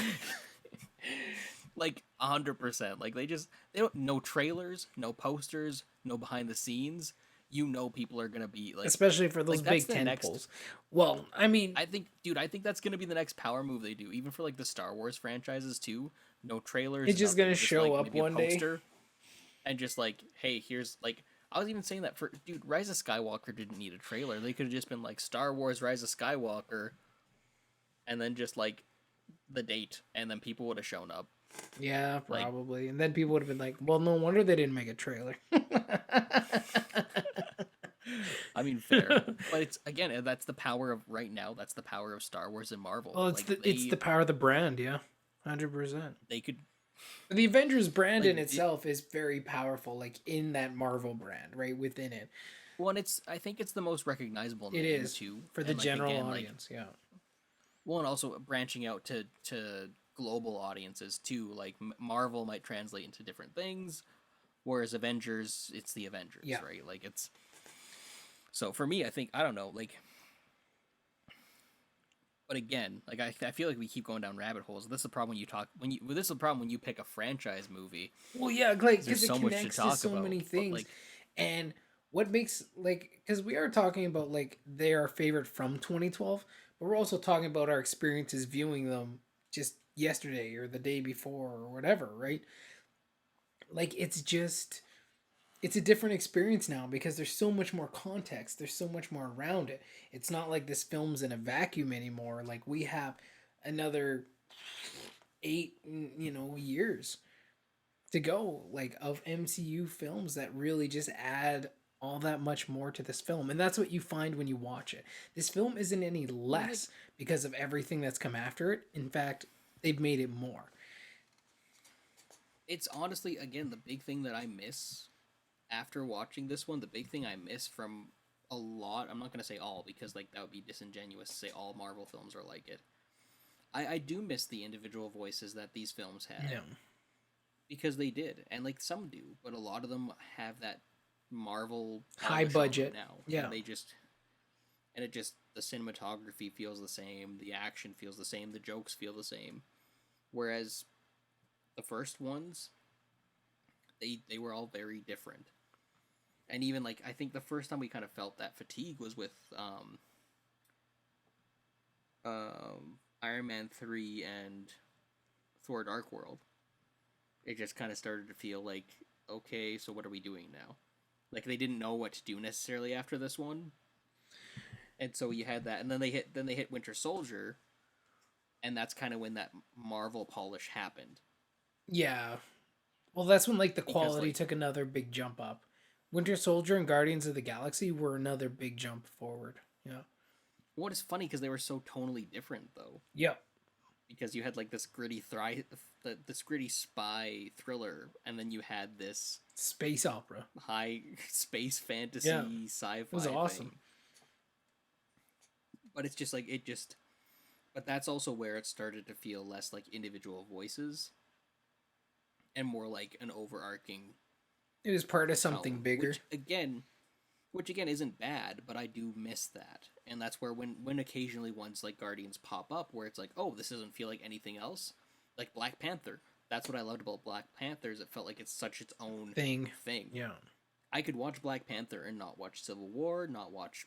Like 100%. Like they don't, no trailers, no posters, no behind the scenes. You know people are gonna be like, especially for those like, big tentpoles. Well, I mean, I think that's gonna be the next power move they do. Even for like the Star Wars franchises too. No trailers. it's just nothing, gonna show like, up maybe a one day. poster, and just like, hey, here's like. I was even saying that for Rise of Skywalker didn't need a trailer. They could have just been like Star Wars Rise of Skywalker, and then just like the date, and then people would have shown up. Yeah, probably. Like, and then people would have been like, well, no wonder they didn't make a trailer. I mean, fair. But it's, again, that's the power of, right now, that's the power of Star Wars and Marvel. Well, it's like, it's the power of the brand, yeah. 100%. They could... The Avengers brand like, in itself is very powerful, like, in that Marvel brand, right, within it. Well, and I think it's the most recognizable name, it is, too. for the and, like, general again, audience, yeah. Well, and also branching out to global audiences, too. Like, Marvel might translate into different things, whereas Avengers, it's the Avengers, yeah. right? Like, it's... So, for me, I think, I don't know, like... But again, like I feel like we keep going down rabbit holes. This is the problem this is the problem when you pick a franchise movie. Well, yeah, like there's because so it much connects to talk to so about, many things, like, and what makes like because we are talking about like they are favorite from 2012, but we're also talking about our experiences viewing them just yesterday or the day before or whatever, right? Like it's a different experience now because there's so much more context. There's so much more around it. It's not like this film's in a vacuum anymore. Like we have another 8, years to go, like of MCU films that really just add all that much more to this film. And that's what you find when you watch it. This film isn't any less because of everything that's come after it. In fact, they've made it more. It's honestly, again, the big thing that I miss after watching this one, the big thing I miss from a lot, I'm not going to say all, because like that would be disingenuous to say all Marvel films are like it. I do miss the individual voices that these films had. Yeah. Because they did, and like some do, but a lot of them have that Marvel high budget now. Yeah. And the cinematography feels the same, the action feels the same, the jokes feel the same. Whereas the first ones, they were all very different. And even like I think the first time we kind of felt that fatigue was with Iron Man 3 and Thor Dark World. It just kind of started to feel like, okay, so what are we doing now? Like they didn't know what to do necessarily after this one. And so you had that, and then they hit Winter Soldier, and that's kind of when that Marvel polish happened. Yeah. Well, that's when like the quality took another big jump up. Winter Soldier and Guardians of the Galaxy were another big jump forward. Yeah. What is funny because they were so tonally different though. Yep. Because you had like this gritty this gritty spy thriller, and then you had this space opera, high space fantasy sci-fi. It was awesome. Thing. But it's just like but that's also where it started to feel less like individual voices, and more like an overarching. It was part of something bigger. Which again isn't bad, but I do miss that. And that's where when occasionally ones like Guardians pop up where it's like, oh, this doesn't feel like anything else. Like Black Panther. That's what I loved about Black Panther, is it felt like it's such its own thing. Yeah. I could watch Black Panther and not watch Civil War, not watch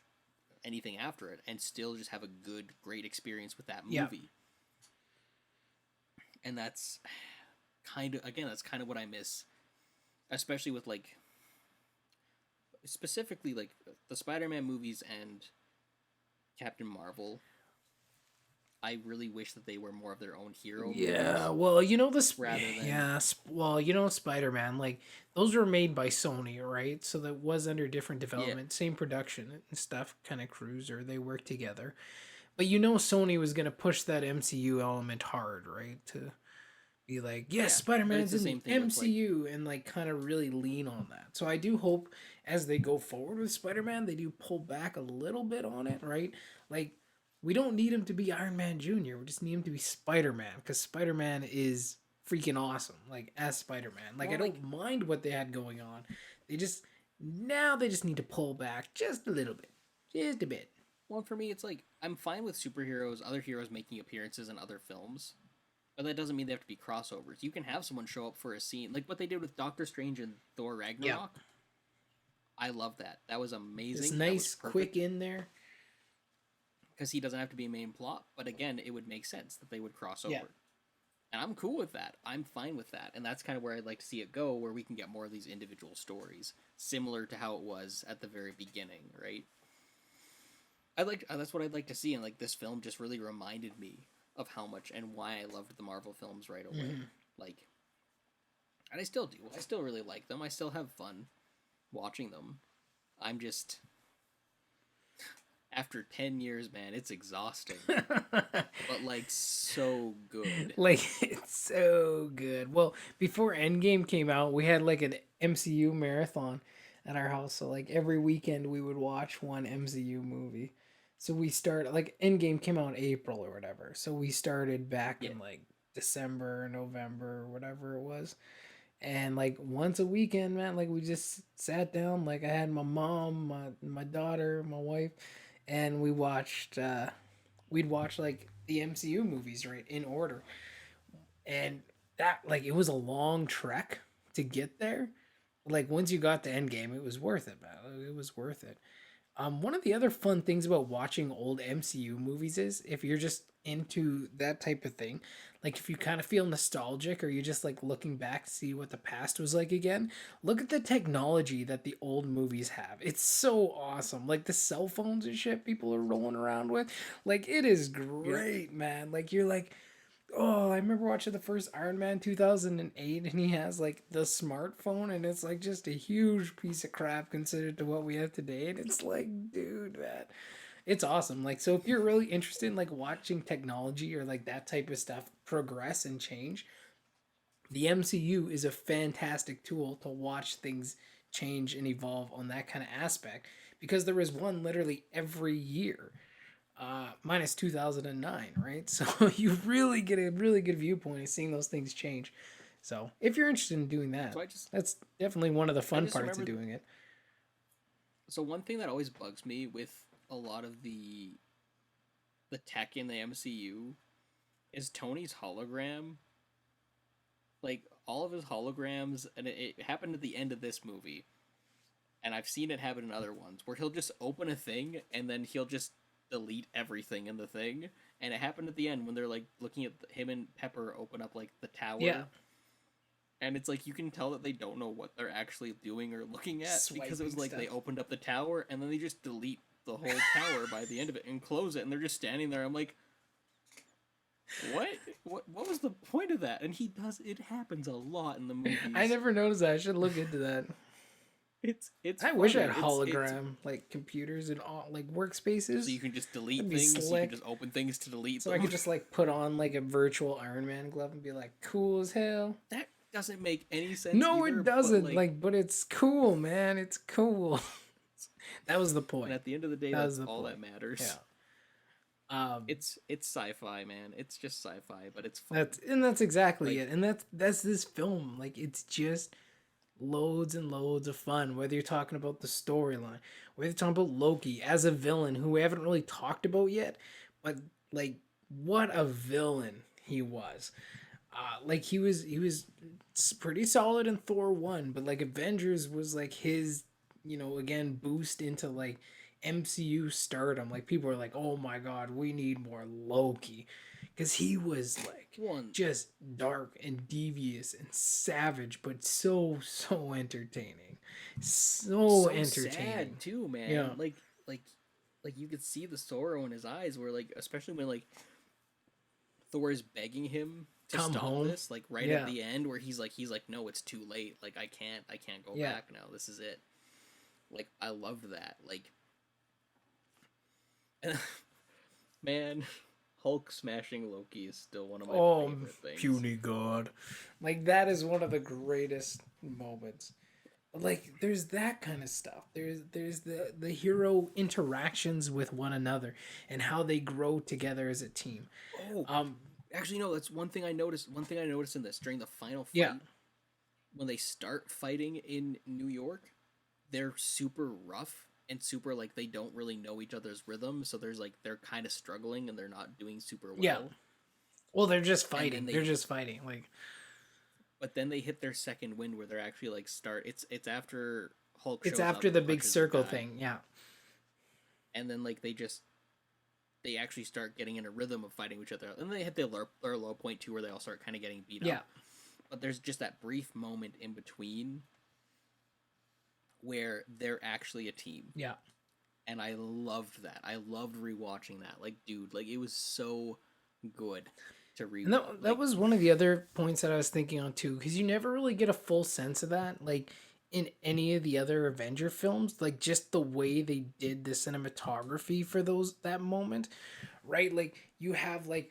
anything after it, and still just have a great experience with that movie. And kind of, again, that's kind of what I miss, especially with like specifically like the Spider-Man movies and Captain Marvel. I really wish that they were more of their own hero Yeah, movies well, you know this. rather than Yeah, well, you know Spider-Man, like those were made by Sony, right? So that was under different yeah, development, same production and stuff, kind of crews, or they worked together. But you know Sony was gonna push that MCU element hard, right? To be like, yes, yeah. But it's Spider-Man's the in the same thing with like MCU, and like kind of really lean on that. So I do hope as they go forward with Spider-Man, they do pull back a little bit on it, right? Like we don't need him to be Iron Man Jr. We just need him to be Spider-Man because Spider-Man is freaking awesome. Like as Spider-Man, like I well, like don't mind what they had going on. They just now they just need to pull back just a little bit, just a bit. well for me it's like I'm fine with superheroes, other heroes making appearances in other films, but that doesn't mean they have to be crossovers. You can have someone show up for a scene, like what they did with Doctor Strange and Thor Yeah, Ragnarok. I love that. That was just amazing. That was nice, quick perfect in there. because he doesn't have to be a main plot. But again, it would make sense that they would cross Yeah. over, and I'm cool with that. I'm fine with that, and that's kind of where I'd like to see it go, where we can get more of these individual stories, similar to how it was at the very beginning, right? I like that's what I'd like to see, and like this film just really reminded me of how much and why I loved the Marvel films right away. Hmm. Like, and I still do. I still really like them. I still have fun watching them. I'm just after 10 years, man, it's exhausting, but like so good. Like it's so good. Well, before Endgame came out, we had like an MCU marathon at our house. So like every weekend we would watch one MCU movie. So we started like Endgame came out in April or whatever. So we started back Yeah. in like December, November, or whatever it was. And like once a weekend, man, like we just sat down, like I had my mom, my daughter, my wife, and we'd watch like the MCU movies, right, in order. And that like it was a long trek to get there. Like once you got to Endgame, it was worth it, man. It was worth it. One of the other fun things about watching old MCU movies is if you're just into that type of thing, like if you kind of feel nostalgic or you're just like looking back to see what the past was like again, look at the technology that the old movies have. It's so awesome. Like the cell phones and shit people are rolling around with. Like it is Yeah. great, man. Like you're like, oh, I remember watching the first Iron Man 2008 and he has like the smartphone and it's like just a huge piece of crap considered to what we have today. And it's like, dude, man, it's awesome. Like, so if you're really interested in like watching technology or like that type of stuff progress and change, the MCU is a fantastic tool to watch things change and evolve on that kind of aspect because there is one literally every year minus 2009, right? So you really get a really good viewpoint of seeing those things change. So if you're interested in doing that, So I just that's definitely one of the I fun just parts of remember doing it. so one thing that always bugs me with a lot of the tech in the MCU is Tony's hologram. Like all of his holograms, and it happened at the end of this movie, and I've seen it happen in other ones where he'll just open a thing and then he'll just delete everything in the thing. And it happened at the end when they're like looking at him and Pepper open up like the Yeah, tower, and it's like you can tell that they don't know what they're actually doing or looking at because it was swiping like stuff. they opened up the tower and then they just delete the whole tower by the end of it and close it, and they're just standing there. I'm like, what? What was the point of that? And he does. It happens a lot in the movies. I never noticed that. I should look into that. It's. I wish I had funny. It's hologram like computers and all like so workspaces. you can just delete That'd be things. You slick. can just open things to delete So them. I could just like put on like a virtual Iron Man glove and be like cool as hell. That doesn't make any sense. No, either, it but, doesn't. Like, but it's cool, man. It's cool. That was the and point. at the end of the day, That was that's the all point. that matters. Yeah. It's sci-fi, man. It's just sci-fi, but it's fun. That's exactly Like, it. And that's this film. Like it's just loads and loads of fun. Whether you're talking about the storyline, whether you're talking about Loki as a villain who we haven't really talked about yet, but like what a villain he was. Like he was pretty solid in Thor 1, but like Avengers was like his, again boost into like MCU stardom. Like people are like, "Oh my god, we need more Loki." because he was like just dark and devious and savage, but so entertaining, so entertaining. Sad too, man. Yeah. Like you could see the sorrow in his eyes, where like, especially when like Thor is begging him to Come stop home. this, like right at the end, where he's like, no, it's too late. Like I can't go back now. This is it. Like I loved that. Like, man, Hulk smashing Loki is still one of my favorite things. Puny god, like that is one of the greatest moments. Like there's that kind of stuff. There's the hero interactions with one another and how they grow together as a team. Actually, no. That's one thing I noticed. One thing I noticed in this during the final fight. Yeah. When they start fighting in New York, they're super rough and super like they don't really know each other's rhythm. So there's like they're kind of struggling and they're not doing super well. Yeah. Well, they're just fighting. They're just fighting. Like. But then they hit their second wind where they're actually like start. It's after Hulk. It's after the big circle thing. Yeah. And then like they actually start getting in a rhythm of fighting each other. And they hit their low point too, where they all start kind of getting beat up. But there's just that brief moment in between where they're actually a team. Yeah. And I loved that. I loved rewatching that. Like, dude, like it was so good to rewatch. No, that was one of the other points that I was thinking on too, because you never really get a full sense of that. Like in any of the other Avenger films, like just the way they did the cinematography for that moment, right? Like you have like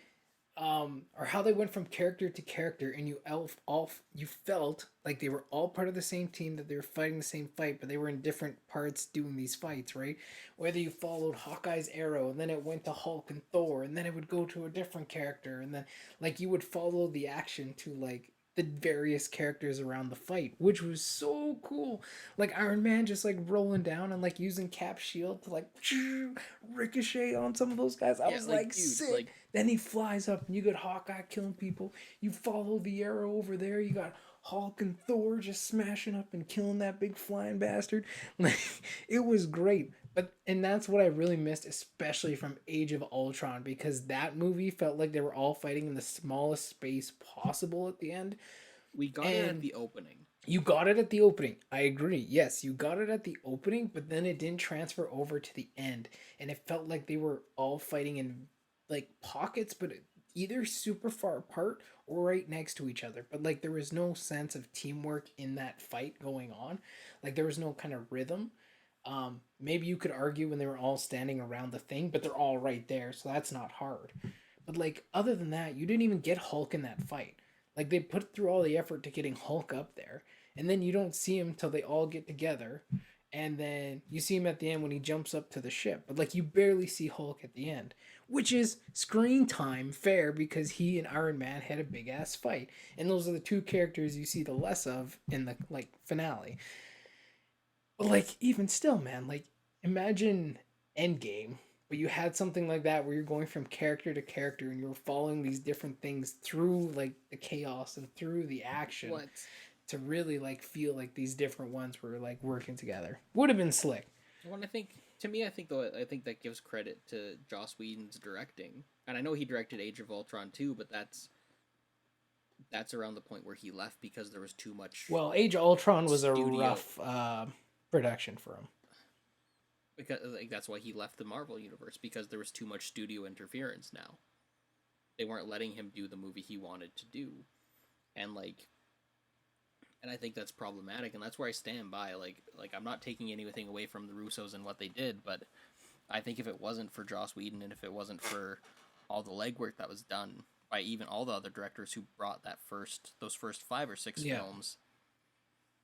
or how they went from character to character, and you felt like they were all part of the same team, that they were fighting the same fight, but they were in different parts doing these fights, right? Whether you followed Hawkeye's arrow, and then it went to Hulk and Thor, and then it would go to a different character, and then like you would follow the action to like the various characters around the fight, which was so cool. Like Iron Man just like rolling down and like using Cap's shield to like ricochet on some of those guys. I was like, dude, sick. Like, then he flies up and you got Hawkeye killing people. You follow the arrow over there. You got Hulk and Thor just smashing up and killing that big flying bastard. Like it was great. And that's what I really missed, especially from Age of Ultron, because that movie felt like they were all fighting in the smallest space possible at the end. We got it at the opening. You got it at the opening. I agree. Yes, you got it at the opening, but then it didn't transfer over to the end. And it felt like they were all fighting in like pockets, but either super far apart or right next to each other. But like there was no sense of teamwork in that fight going on. Like there was no kind of rhythm. Maybe you could argue when they were all standing around the thing, but they're all right there, so that's not hard. But like other than that, you didn't even get Hulk in that fight. Like they put through all the effort to getting Hulk up there, and then you don't see him till they all get together, and then you see him at the end when he jumps up to the ship. But like you barely see Hulk at the end, which is screen time fair because he and Iron Man had a big ass fight, and those are the two characters you see the less of in the like finale. But like even still, man, like imagine Endgame, but you had something like that where you're going from character to character and you're following these different things through like the chaos and through the action to really like feel like these different ones were like working together. Would have been slick. Well, I think that gives credit to Joss Whedon's directing, and I know he directed Age of Ultron too, but that's around the point where he left because there was too much. Well, Age of Ultron was a rough production for him. Because like that's why he left the Marvel universe, because there was too much studio interference now. They weren't letting him do the movie he wanted to do. And I think that's problematic, and that's where I stand by. Like I'm not taking anything away from the Russos and what they did, but I think if it wasn't for Joss Whedon and if it wasn't for all the legwork that was done by even all the other directors who brought those first 5 or 6 films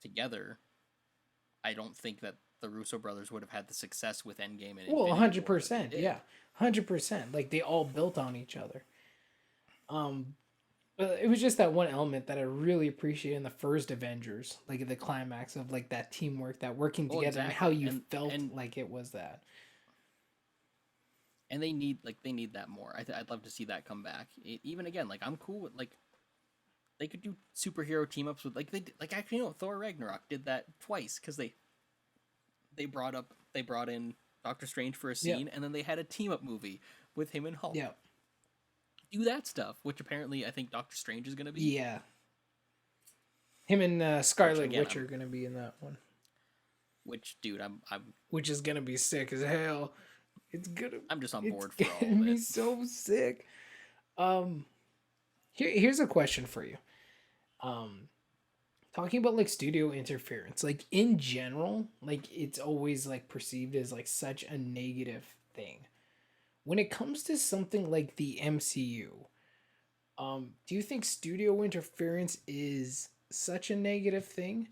together, I don't think that the Russo brothers would have had the success with Endgame and Well, 100%, yeah, 100%. Like they all built on each other. But it was just that one element that I really appreciated in the first Avengers, like the climax of like that teamwork, that working together, and how you felt like it was that. And they need that more. I'd love to see that come back. Even again, like I'm cool with like they could do superhero team ups with actually Thor Ragnarok did that twice because they brought in Doctor Strange for a scene, and then they had a team up movie with him and Hulk. Yeah. do that stuff, which apparently I think Doctor Strange is going to be. Yeah. Him and Scarlet Witch are going to be in that one. Which, dude, I'm which is going to be sick as hell. I'm just on board for all of it. It's be so sick. Here's a question for you. Talking about like studio interference, like in general, like it's always like perceived as like such a negative thing. When it comes to something like the MCU, do you think studio interference is such a negative thing?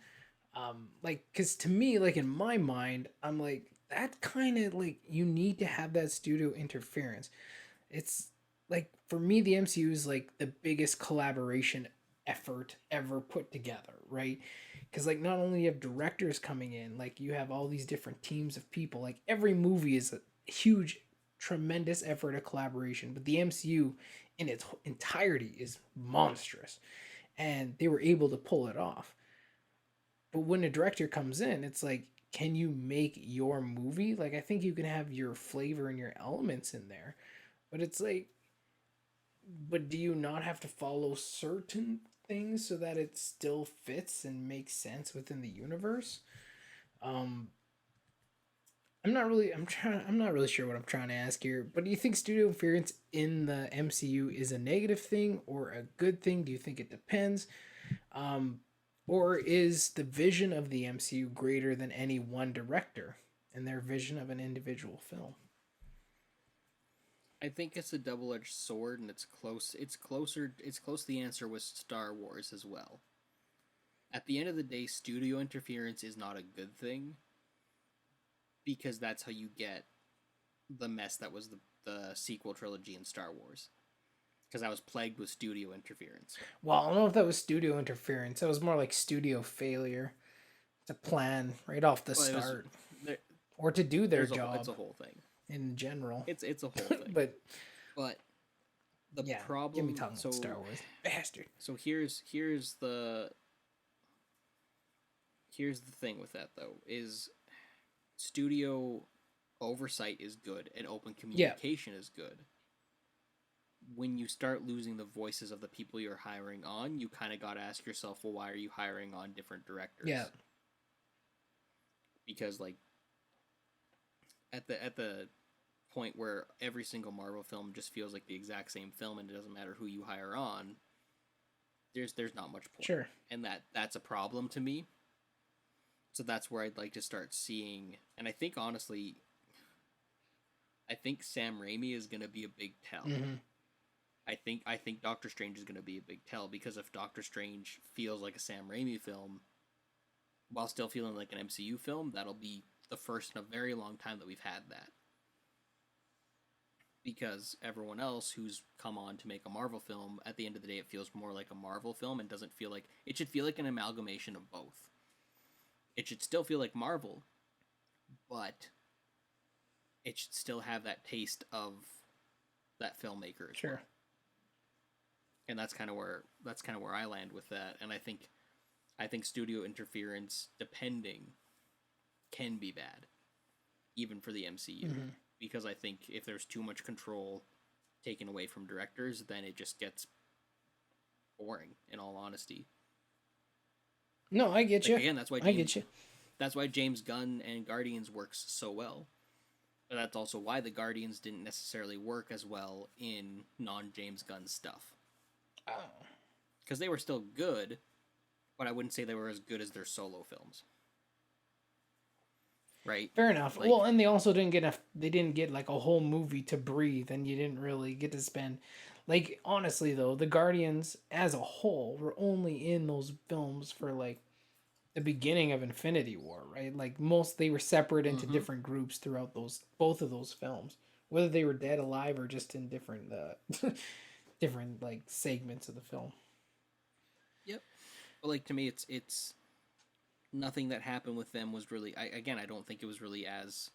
Like, cause to me, like in my mind, I'm like, that kind of like, you need to have that studio interference. It's like, for me, the MCU is like the biggest collaboration effort ever put together, right? Because like not only you have directors coming in, like you have all these different teams of people. Like every movie is a huge, tremendous effort of collaboration, but the MCU in its entirety is monstrous, and they were able to pull it off. But when a director comes in, it's like, can you make your movie? Like I think you can have your flavor and your elements in there, but it's like, but do you not have to follow certain things so that it still fits and makes sense within the universe? Um, I'm not really sure what I'm trying to ask here, but do you think studio interference in the MCU is a negative thing or a good thing? Do you think it depends? Um, or is the vision of the MCU greater than any one director and their vision of an individual film? I think it's a double-edged sword, and it's close. It's closer. It's close to the answer with Star Wars as well. At the end of the day, studio interference is not a good thing, because that's how you get the mess that was the sequel trilogy in Star Wars. Because I was plagued with studio interference. Well, I don't know if that was studio interference. That was more like studio failure to plan right off the start, or to do their job. It's a whole thing. In general, it's a whole thing. but the problem. Give me talking about Star Wars, bastard. So here's the thing with that though is studio oversight is good and open communication is good. When you start losing the voices of the people you're hiring on, you kind of got to ask yourself, well, why are you hiring on different directors? Yeah. Because like at the point where every single Marvel film just feels like the exact same film and it doesn't matter who you hire on, there's not much point. Sure. And that's a problem to me. So that's where I'd like to start seeing, and I think honestly, Sam Raimi is going to be a big tell. Mm-hmm. I think Doctor Strange is going to be a big tell, because if Doctor Strange feels like a Sam Raimi film while still feeling like an MCU film, that'll be the first in a very long time that we've had that. Because everyone else who's come on to make a Marvel film, at the end of the day, it feels more like a Marvel film and doesn't feel like... It should feel like an amalgamation of both. It should still feel like Marvel, but it should still have that taste of that filmmaker as well. And that's kind of where I land with that. And I think studio interference, depending, can be bad, even for the MCU. Mm-hmm. Because I think if there's too much control taken away from directors, then it just gets boring, in all honesty. No, I get you. Again, that's why James Gunn and Guardians works so well. But that's also why the Guardians didn't necessarily work as well in non-James Gunn stuff. Oh. Because they were still good, but I wouldn't say they were as good as their solo films. Right? Fair enough. Like, well, and they also didn't get like a whole movie to breathe, and you didn't really get to spend... Like, honestly, though, the Guardians, as a whole, were only in those films for, like, the beginning of Infinity War, right? Like, they were separate into different groups throughout both of those films. Whether they were dead, alive, or just in different, different, like, segments of the film. Yep. But, like, to me, it's... Nothing that happened with them was really... I don't think it was really as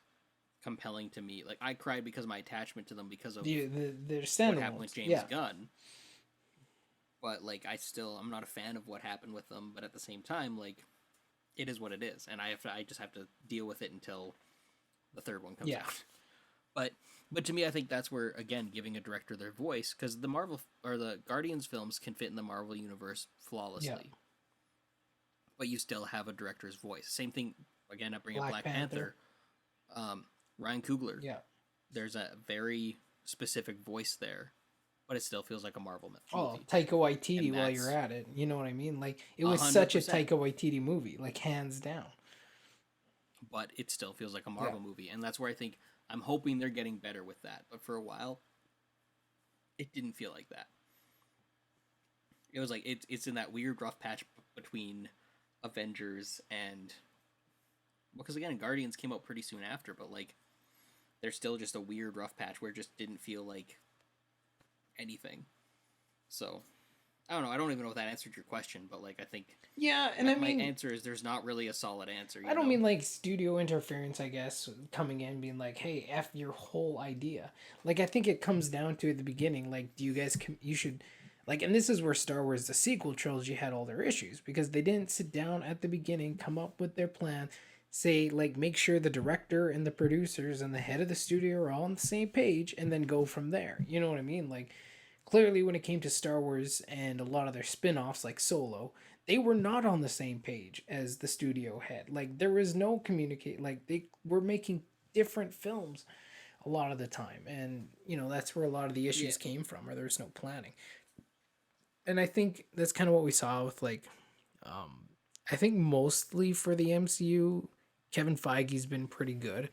compelling to me. Like, I cried because of my attachment to them because of what happened with James Gunn. But, like, I'm not a fan of what happened with them, but at the same time, like, it is what it is, and I just have to deal with it until the third one comes out. But But to me, I think that's where, again, giving a director their voice, because the Marvel or the Guardians films can fit in the Marvel universe Yeah. flawlessly, but you still have a director's voice. Same thing, again, I bring up Black Black Panther. Ryan Coogler, Yeah. there's a very specific voice there, but it still feels like a Marvel Oh, movie. Taika Waititi And while you're that's at it. You know what I mean? Like, it was such a 100%. Taika Waititi movie, like, hands down. But it still feels like a Yeah. Marvel movie, and that's where I think I'm hoping they're getting better with that. But for a while, it didn't feel like that. It was like it's in that weird rough patch between Avengers and, because again, Guardians came out pretty soon after, but like there's still just a weird rough patch where it just didn't feel like anything. So I don't know. I don't even know if that answered your question, but like I think Yeah, and my answer is there's not really a solid answer. I don't mean like studio interference, I guess, coming in being like, "Hey, f your whole idea." Like, I think it comes down to at the beginning, like, do you guys you should, like, and this is where Star Wars the sequel trilogy had all their issues because they didn't sit down at the beginning, come up with their plan, say like make sure the director and the producers and the head of the studio are all on the same page, and then go from there. You know what I mean? Like, clearly when it came to Star Wars and a lot of their spin-offs like Solo, they were not on the same page as the studio head. Like, there was no communicate, like they were making different films a lot of the time, and that's where a lot of the issues came from, or there was no planning. And I think that's kind of what we saw with like I think mostly for the MCU, Kevin Feige's been pretty good.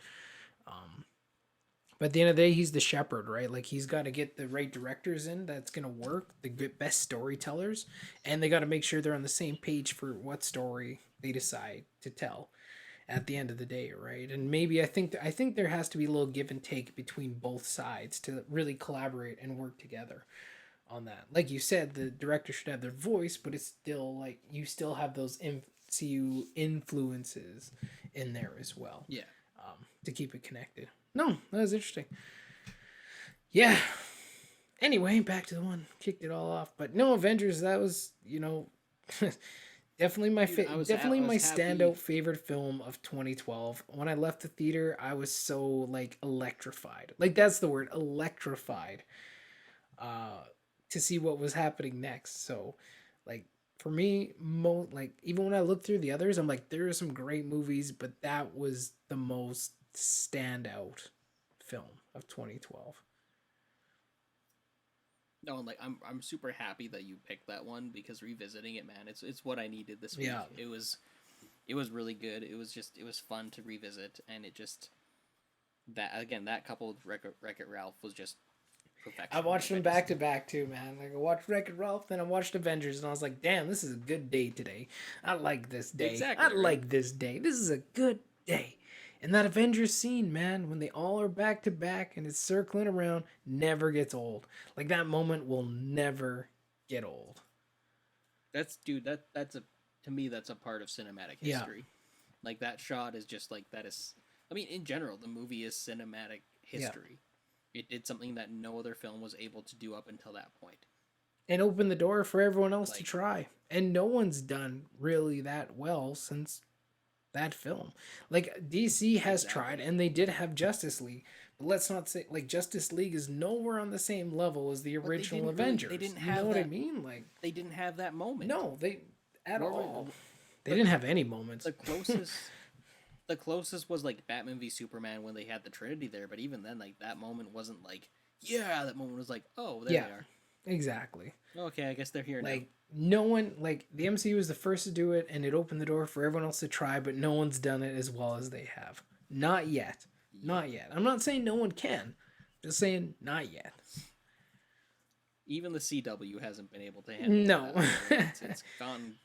But at the end of the day, he's the shepherd, right? Like, he's got to get the right directors in that's going to work, the good, best storytellers, and they got to make sure they're on the same page for what story they decide to tell at the end of the day, right? And maybe I think there has to be a little give and take between both sides to really collaborate and work together on that. Like you said, the director should have their voice, but it's still like you still have those MCU influences in there as well. Yeah. To keep it connected. No, that was interesting. Yeah. Anyway, back to the one kicked it all off. But no, Avengers. That was definitely my definitely my standout favorite film of 2012. When I left the theater, I was so like electrified. Like, that's the word, electrified. To see what was happening next. So, like, for me, like, even when I look through the others, I'm like, there are some great movies, but that was the most standout film of 2012. No, like I'm super happy that you picked that one, because revisiting it, man, it's what I needed this week. Yeah. It was really good. It was fun to revisit, and it just, that coupled with Wreck-It Ralph was just perfection. I watched them back to back too, man. Like, I watched Wreck-It Ralph, then I watched Avengers, and I was like, damn, this is a good day today. I like this day. Exactly, I like this day. This is a good day. And that Avengers scene, man, when they all are back to back and it's circling around, never gets old. Like, that moment will never get old. That's to me, that's a part of cinematic history. Yeah. Like, that shot is just like, that is, I mean, in general, the movie is cinematic history. Yeah. It did something that no other film was able to do up until that point. And open the door for everyone else to try. And no one's done really that well since that film. Like, DC has tried, and they did have Justice League, but let's not say, like, Justice League is nowhere on the same level as the original Avengers. They didn't have what I mean? Like, they didn't have that moment. No, they at all. They didn't have any moments. The closest was like Batman v Superman when they had the Trinity there, but even then, like, that moment wasn't like, yeah, that moment was like, oh, there they are. Exactly. Okay, I guess they're here now. Like, no one, like, the MCU was the first to do it, and it opened the door for everyone else to try, but no one's done it as well as they have. Not yet. Not yet. I'm not saying no one can. Just saying not yet. Even the CW hasn't been able to handle that. It's gone.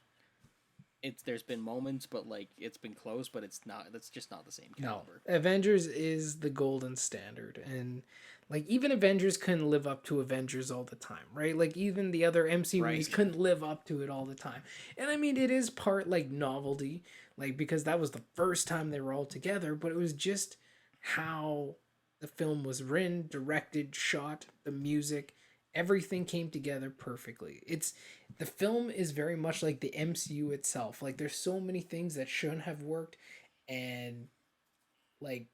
There's been moments, but like, it's been close, but it's not. That's just not the same caliber. No. Avengers is the golden standard, and like, even Avengers couldn't live up to Avengers all the time, right? Like, even the other MC movies couldn't live up to it all the time. And I mean, it is part like novelty, like, because that was the first time they were all together, but it was just how the film was written, directed, shot, the music, everything came together perfectly. The film is very much like the MCU itself. Like, there's so many things that shouldn't have worked, and like,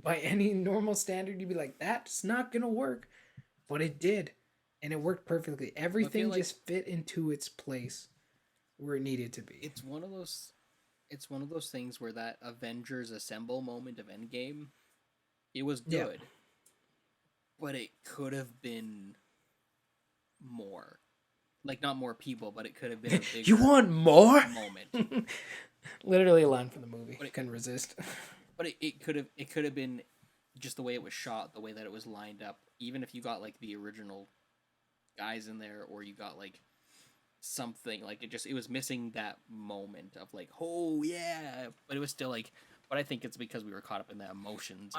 By any normal standard, you'd be like, that's not gonna work, but it did, and it worked perfectly. Everything like just fit into its place where it needed to be. it's one of those it's one of those things where that Avengers Assemble moment of Endgame, it was Yeah. good, but it could have been more. Like not more people, but it could have been a bigger You want more? moment. Literally a line from the movie. But it, Couldn't resist. but it could have been just the way it was shot, the way that it was lined up. Even if you got like the original guys in there, or you got like something like it was missing that moment of like, oh yeah, but it was still like. But I think it's because we were caught up in the emotions.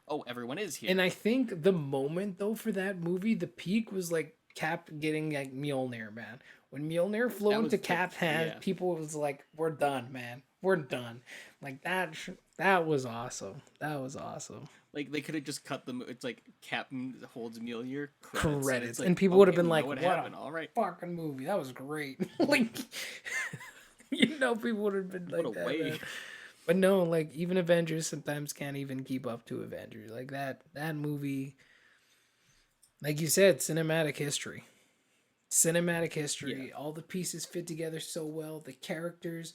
Oh, everyone is here. And I think the moment though for that movie, the peak was like Cap getting like Mjolnir, man. When Mjolnir flew into Cap's hand, people was like, "We're done, man. We're done." Like that. That was awesome. That was awesome. Like they could have just cut them. It's like Captain holds Mjolnir Credits, like, and people would have been we like, know "What happened. a All right, fucking movie! That was great." Like, people would have been like what a that. way. Man. But no, like even Avengers sometimes can't even keep up to Avengers. Like that movie, like you said, cinematic history. Cinematic history. Yeah. All the pieces fit together so well. The characters,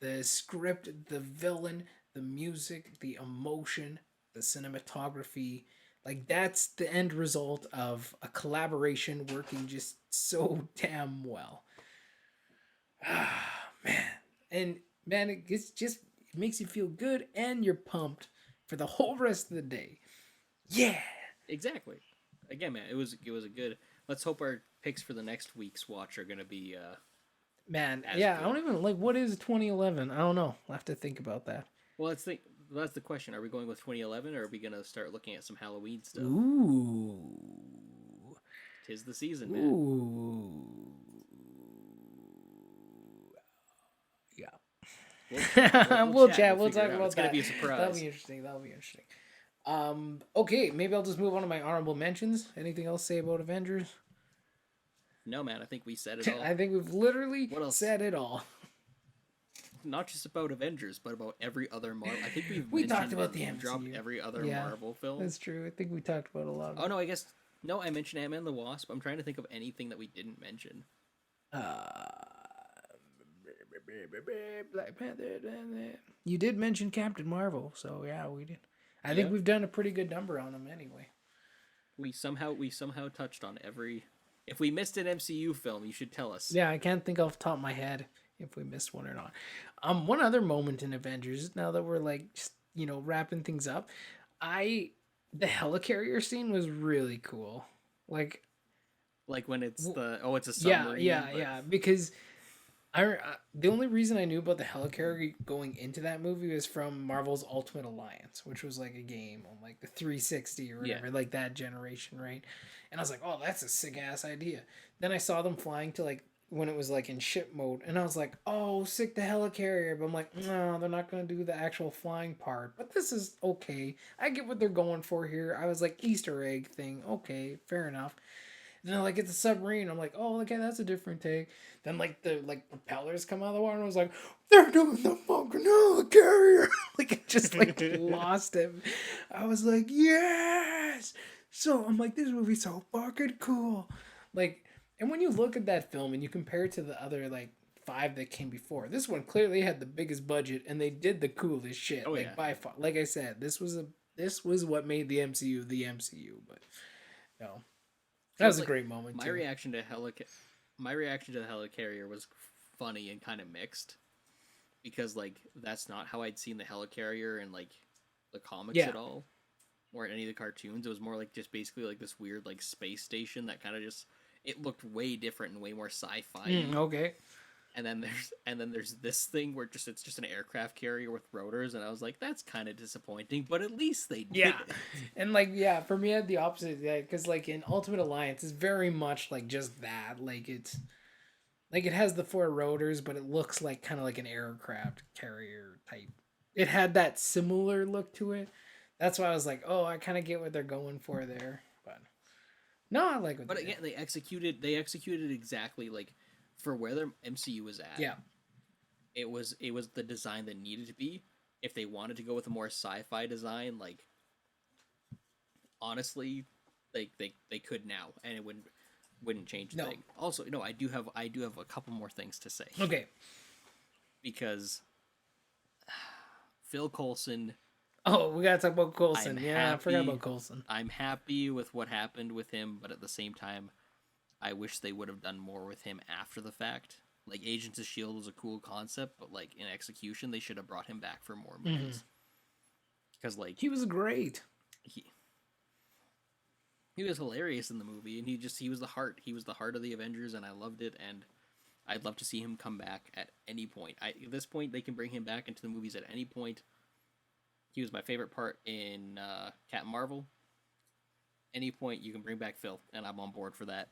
the script, the villain, the music, the emotion, the cinematography. Like that's the end result of a collaboration working just so damn well. Ah, man. And man, it makes you feel good and you're pumped for the whole rest of the day. Yeah. Exactly. Again, man, it was a good. Let's hope our picks for the next week's watch are gonna be. Man, yeah, good. I don't even like what is 2011. I don't know. I'll have to think about that. Well, that's the question. Are we going with 2011, or are we gonna start looking at some Halloween stuff? Ooh. 'Tis the season, man. Ooh. Yeah. We'll chat. We'll talk about that. It's gonna be a surprise. That'll be interesting. Okay, maybe I'll just move on to my honorable mentions. Anything else to say about Avengers? No, man. I think we said it all. I think we've literally said it all. Not just about Avengers, but about every other Marvel. I think we talked about the MCU. Dropped every other Marvel film. That's true. I think we talked about a lot. Oh no, I guess no. I mentioned Ant-Man and the Wasp. I'm trying to think of anything that we didn't mention. Black Panther. You did mention Captain Marvel, so yeah, we did. I think we've done a pretty good number on them anyway. We somehow touched on every. If we missed an MCU film, you should tell us. Yeah, I can't think off the top of my head if we missed one or not. One other moment in Avengers, now that we're like just, wrapping things up, the helicarrier scene was really cool. Like when it's it's a submarine. Yeah, because the only reason I knew about the helicarrier going into that movie was from Marvel's Ultimate Alliance, which was like a game on like the 360 or whatever, like that generation, right? And I was like, oh, that's a sick ass idea. Then I saw them flying to like when it was like in ship mode, and I was like, oh, sick, the helicarrier. But I'm like, no, they're not gonna do the actual flying part. But this is okay. I get what they're going for here. I was like, Easter egg thing. Okay, fair enough. And then like it's a submarine. I'm like, oh, okay, that's a different take. Then like the propellers come out of the water, and I was like, they're doing the fucking helicarrier. Like it just like lost him. I was like, yes. So I'm like, this movie's so fucking cool. Like, and when you look at that film and you compare it to the other like 5 that came before, this one clearly had the biggest budget and they did the coolest shit. Oh, like by far. Like I said, this was what made the MCU the MCU. But no. That was a great moment. My reaction to the helicarrier was funny and kind of mixed, because like that's not how I'd seen the helicarrier in like the comics at all, or in any of the cartoons. It was more like just basically like this weird like space station that kind of just it looked way different and way more sci-fi. Okay. And then there's this thing where it's just an aircraft carrier with rotors, and I was like, that's kind of disappointing, but at least they did it. And like for me I had the opposite, because like in Ultimate Alliance it's very much like just that, like it's like it has the 4 rotors, but it looks like kind of like an aircraft carrier type. It had that similar look to it. That's why I was like, oh, I kind of get what they're going for there, but no, I like what. But again, they executed exactly like. For where their MCU was at, it was the design that needed to be. If they wanted to go with a more sci-fi design, like honestly, they could now, and it wouldn't change a No. thing. Also, no, I do have a couple more things to say. Okay. Because Phil Coulson. Oh, we gotta talk about Coulson. I forgot about Coulson. I'm happy with what happened with him, but at the same time, I wish they would have done more with him after the fact. Like, Agents of S.H.I.E.L.D. was a cool concept, but, like, in execution, they should have brought him back for more movies. Because, like... He was great. He was hilarious in the movie, and he was the heart. He was the heart of the Avengers, and I loved it, and I'd love to see him come back at any point. At this point, they can bring him back into the movies at any point. He was my favorite part in Captain Marvel. Any point, you can bring back Phil, and I'm on board for that.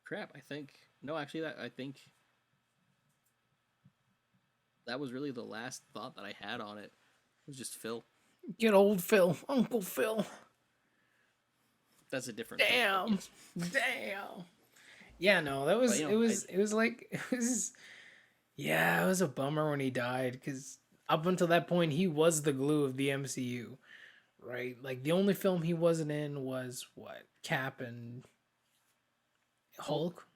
Crap, I think that was really the last thought that I had on it. It was just Phil. Get old Phil, Uncle Phil. That's a different. Damn. Yeah, no, that was it was a bummer when he died, because up until that point he was the glue of the MCU, right? Like, the only film he wasn't in was what, Cap and Hulk,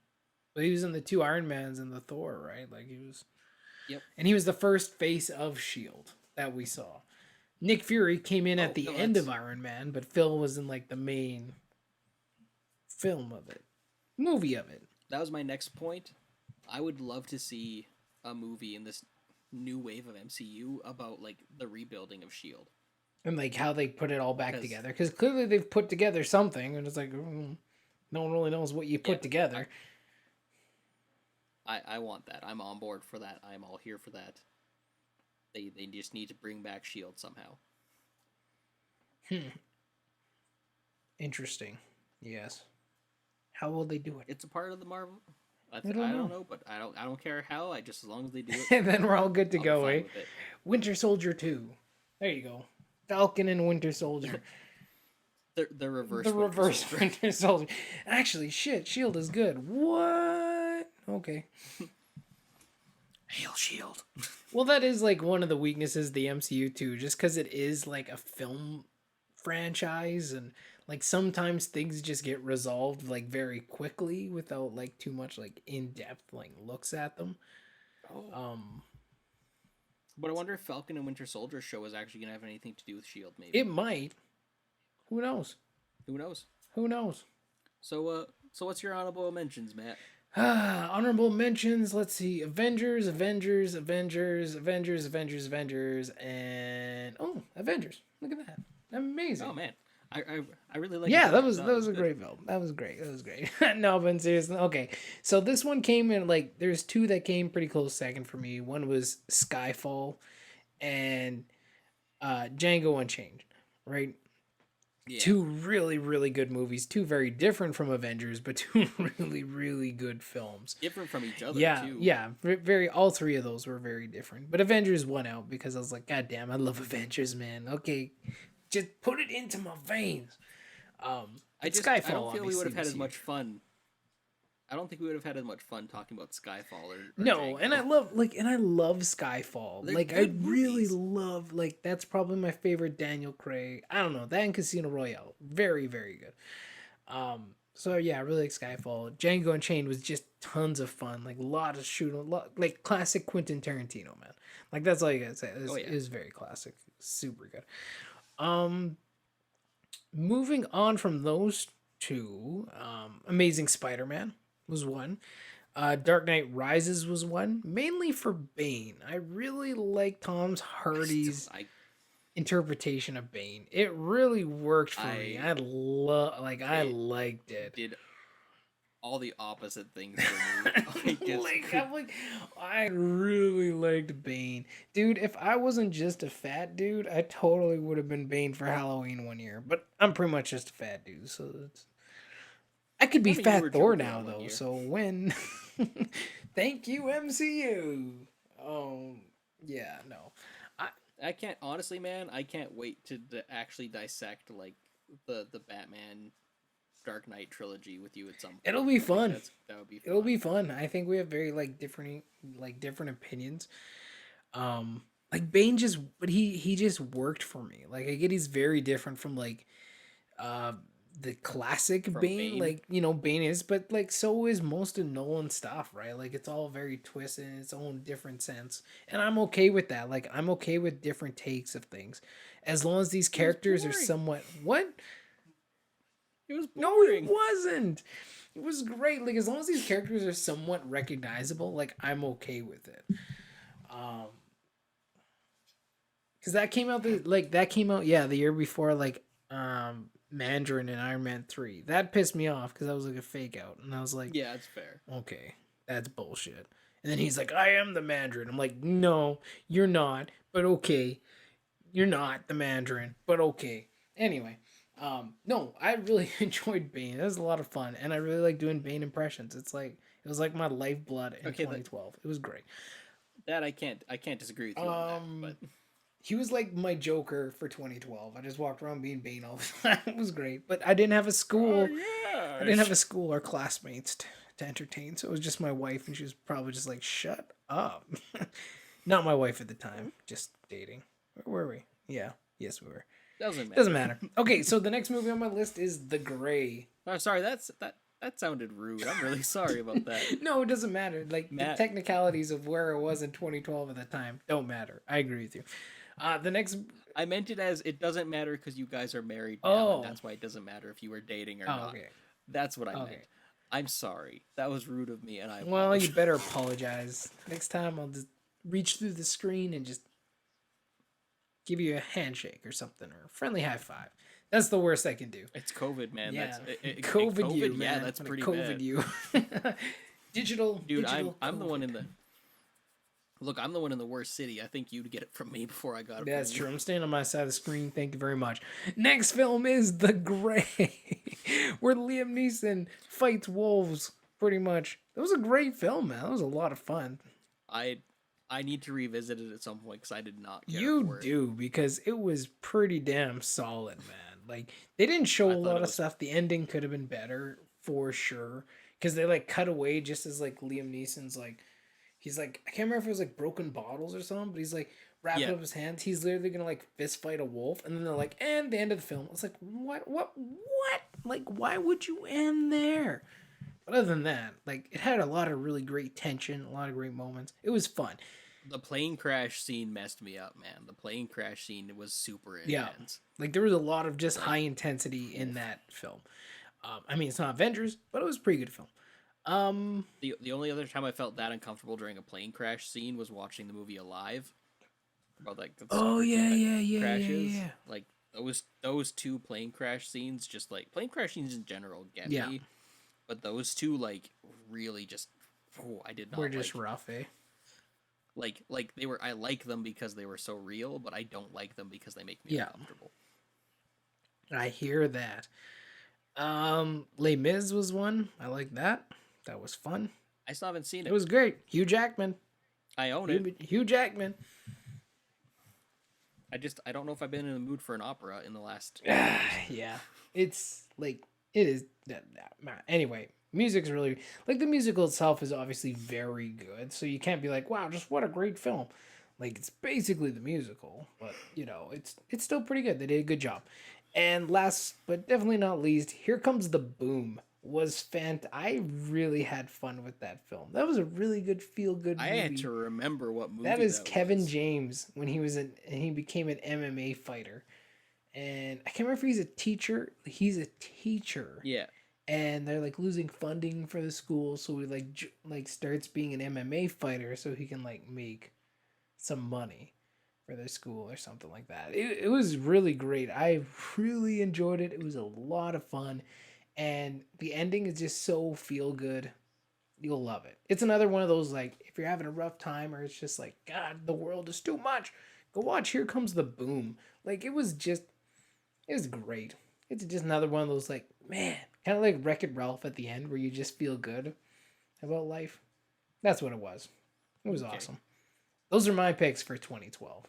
but he was in the 2 Iron Mans and the Thor, right? Like, he was. Yep. And he was the first face of S.H.I.E.L.D. that we saw. Nick Fury came in at the end of Iron Man, but Phil was in, like, the main movie of it. That was my next point. I would love to see a movie in this new wave of MCU about, like, the rebuilding of S.H.I.E.L.D. And, like, how they put it all back together. Because clearly they've put together something, and it's like, no one really knows what you put together. I want that. I'm on board for that. I'm all here for that. They just need to bring back S.H.I.E.L.D. somehow. Interesting. Yes. How will they do it? It's a part of the Marvel. I don't know, but I don't care how. As long as they do it. And then we're all good to go, eh? Winter Soldier 2. There you go. Falcon and Winter Soldier. The reverse. The reverse Winter Soldier. Actually, shit, S.H.I.E.L.D. is good. What? Okay. Hail S.H.I.E.L.D. Well, that is, like, one of the weaknesses of the MCU too, just because it is, like, a film franchise, and, like, sometimes things just get resolved, like, very quickly without, like, too much, like, in-depth, like, looks at them. But I wonder if Falcon and Winter Soldier show is actually gonna have anything to do with S.H.I.E.L.D. Maybe it might. Who knows? So what's your honorable mentions, Matt? Honorable mentions. Let's see. Avengers, and Avengers. Look at that. Amazing. Oh man, I really like. Yeah, that was a great film. That was great. No, but seriously, okay. So this one came in, like, there's 2 that came pretty close second for me. One was Skyfall, and Django Unchained. Right. Yeah. 2 really, really good movies. 2 very different from Avengers, but 2 really, really good films. Different from each other, too. Yeah. All 3 of those were very different. But Avengers won out because I was like, God damn, I love Avengers, man. Okay, just put it into my veins. Skyfall, I don't feel we would have had as much fun. I don't think we would have had as much fun talking about Skyfall or no, Django. and I love Skyfall. They're like, I really love, like, that's probably my favorite Daniel Craig. I don't know, that and Casino Royale, very, very good. So yeah, I really like Skyfall. Django Unchained was just tons of fun, like, a lot of shooting, like classic Quentin Tarantino, man. Like, that's all you gotta say. It was very classic, super good. Moving on from those 2, Amazing Spider-Man was one. Dark Knight Rises was one, mainly for Bane. I really like Tom Hardy's interpretation of Bane. It really worked for me. I liked it. Did all the opposite things for me. I really liked Bane. Dude, if I wasn't just a fat dude, I totally would have been Bane for Halloween one year. But I'm pretty much just a fat dude, so I could be Fat Thor now, though. So when... Thank you, MCU. Yeah, no. I can't... Honestly, man, I can't wait to actually dissect, like, the Batman Dark Knight trilogy with you at some point. It'll be fun. That would be fun. It'll be fun. I think we have very, like, different opinions. like Bane just, but he just worked for me. Like I get he's very different from like uh the classic From Bane, Bane. like Bane is, but like so is most of Nolan's stuff, right? Like it's all very twisted in its own different sense, and I'm okay with that. Like I'm okay with different takes of things, as long as these It was characters are boring. somewhat what. It was No, boring. it wasn't. It was great. Like as long as these characters are somewhat recognizable, like I'm okay with it. Um, because that came out the year before Mandarin and Iron Man 3. That pissed me off because that was like a fake out, and I was like, Yeah, it's fair. okay, that's bullshit. And then he's like, I am the Mandarin. I'm like, no, you're not, but okay, you're not the Mandarin, but okay. Anyway, no, I really enjoyed Bane. It was a lot of fun, and I really like doing Bane impressions. It was like my lifeblood in 2012. It was great. That I can't disagree with you on that. But he was like my Joker for 2012. I just walked around being Bane all the time. It was great, but I didn't have a school. yeah, I didn't have a school or classmates to entertain, so it was just my wife, and she was probably just like, "Shut up." Not my wife at the time, just dating. Where were we? Yeah, yes, we were. Doesn't matter. Okay, so the next movie on my list is The Gray. Oh, sorry, that sounded rude. I'm really sorry about that. No, it doesn't matter. Like Matt. the technicalities of where it was in 2012 at the time don't matter. I agree with you. The next, I meant it as it doesn't matter because you guys are married now, Oh. and that's why it doesn't matter if you were dating or not. okay. That's what I meant. Okay. I'm sorry. That was rude of me, and I Well, apologize. you better apologize. Next time, I'll just reach through the screen and just give you a handshake or something, or a friendly high five. That's the worst I can do. It's COVID, man. Yeah, That's COVID you, man. Yeah, that's I'm pretty gonna COVID bad. you. Digital, Dude, digital I'm the COVID. one in the. Look, I'm the one in the worst city. I think you'd get it from me before I got it. That's from true. you. I'm staying on my side of the screen. Thank you very much. Next film is The Gray, where Liam Neeson fights wolves. Pretty much, it was a great film, man. It was a lot of fun. I need to revisit it at some point because I did not care You for it. do, because it was pretty damn solid, man. Like they didn't show I a thought lot it of was- stuff. The ending could have been better for sure, because they like cut away just as like Liam Neeson's like, he's like, I can't remember if it was like broken bottles or something, but he's like wrapping Yeah. up his hands. He's literally gonna like fist fight a wolf, and then they're like, and the end of the film. It's like, what? Like, why would you end there? But other than that, like it had a lot of really great tension, a lot of great moments. It was fun. The plane crash scene messed me up, man. The plane crash scene was super Yeah. intense. Like there was a lot of just high intensity in that film. I mean, it's not Avengers, but it was a pretty good film. The only other time I felt that uncomfortable during a plane crash scene was watching the movie Alive. About like the Oh soccer yeah, team that yeah. crashes. Like those two plane crash scenes, just like plane crash scenes in general get Yeah. me. But those two like really just I did not We're just like. rough, eh? Like they were I like them because they were so real, but I don't like them because they make me Yeah. uncomfortable. I hear that. Les Mis was one. I like that. That was fun. I still haven't seen it. It was great. Hugh Jackman. I own it. Hugh Jackman. I don't know if I've been in the mood for an opera in the last. Yeah. It's like it is. Anyway, music's really like the musical itself is obviously very good. So you can't be like, wow, just what a great film. Like it's basically the musical, but it's still pretty good. They did a good job. And last but definitely not least, Here Comes the Boom was I really had fun with that film. That was a really good feel good movie. I had to remember what movie That is Kevin was. James when he became an MMA fighter. And I can't remember if he's a teacher. He's a teacher. Yeah. And they're like losing funding for the school, so he like starts being an MMA fighter so he can like make some money for their school or something like that. It was really great. I really enjoyed it. It was a lot of fun. And the ending is just so feel good. You'll love it. It's another one of those, like, if you're having a rough time or it's just like, God, the world is too much, go watch Here Comes the Boom. Like, it was great. It's just another one of those, like, man, kind of like Wreck-It Ralph at the end where you just feel good about life. That's what it was. It was awesome. Those are my picks for 2012.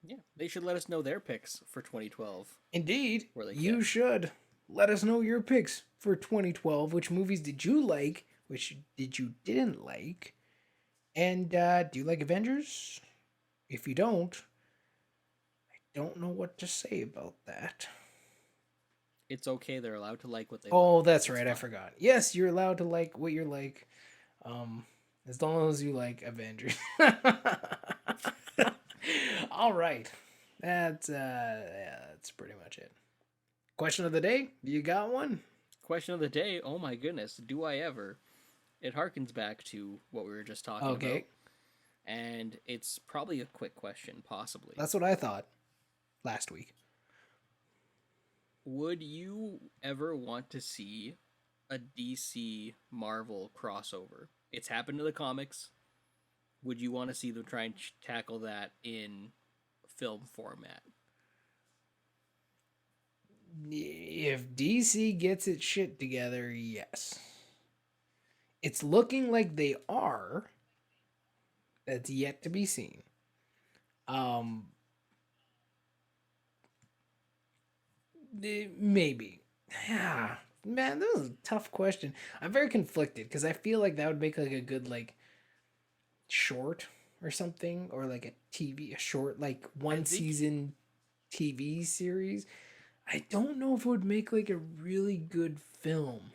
Yeah, they should let us know their picks for 2012. Indeed, Where they you can. should. Let us know your picks for 2012. Which movies did you like? Which did you didn't like? And do you like Avengers? If you don't, I don't know what to say about that. It's okay. They're allowed to like what they Oh, like. that's It's right. I fine. forgot. Yes, you're allowed to like what you're like. Um, as long as you like Avengers. All right. That's pretty much it. Question of the day. You got one? Question of the day. Oh my goodness. Do I ever? It harkens back to what we were just talking about. Okay. And it's probably a quick question, possibly. That's what I thought last week. Would you ever want to see a DC Marvel crossover? It's happened to the comics. Would you want to see them try and tackle that in film format? If DC gets its shit together, yes. It's looking like they are. That's yet to be seen. Maybe. Yeah. Man, that was a tough question. I'm very conflicted because I feel like that would make like a good like short or something, or like a short like one season TV series. I don't know if it would make like a really good film.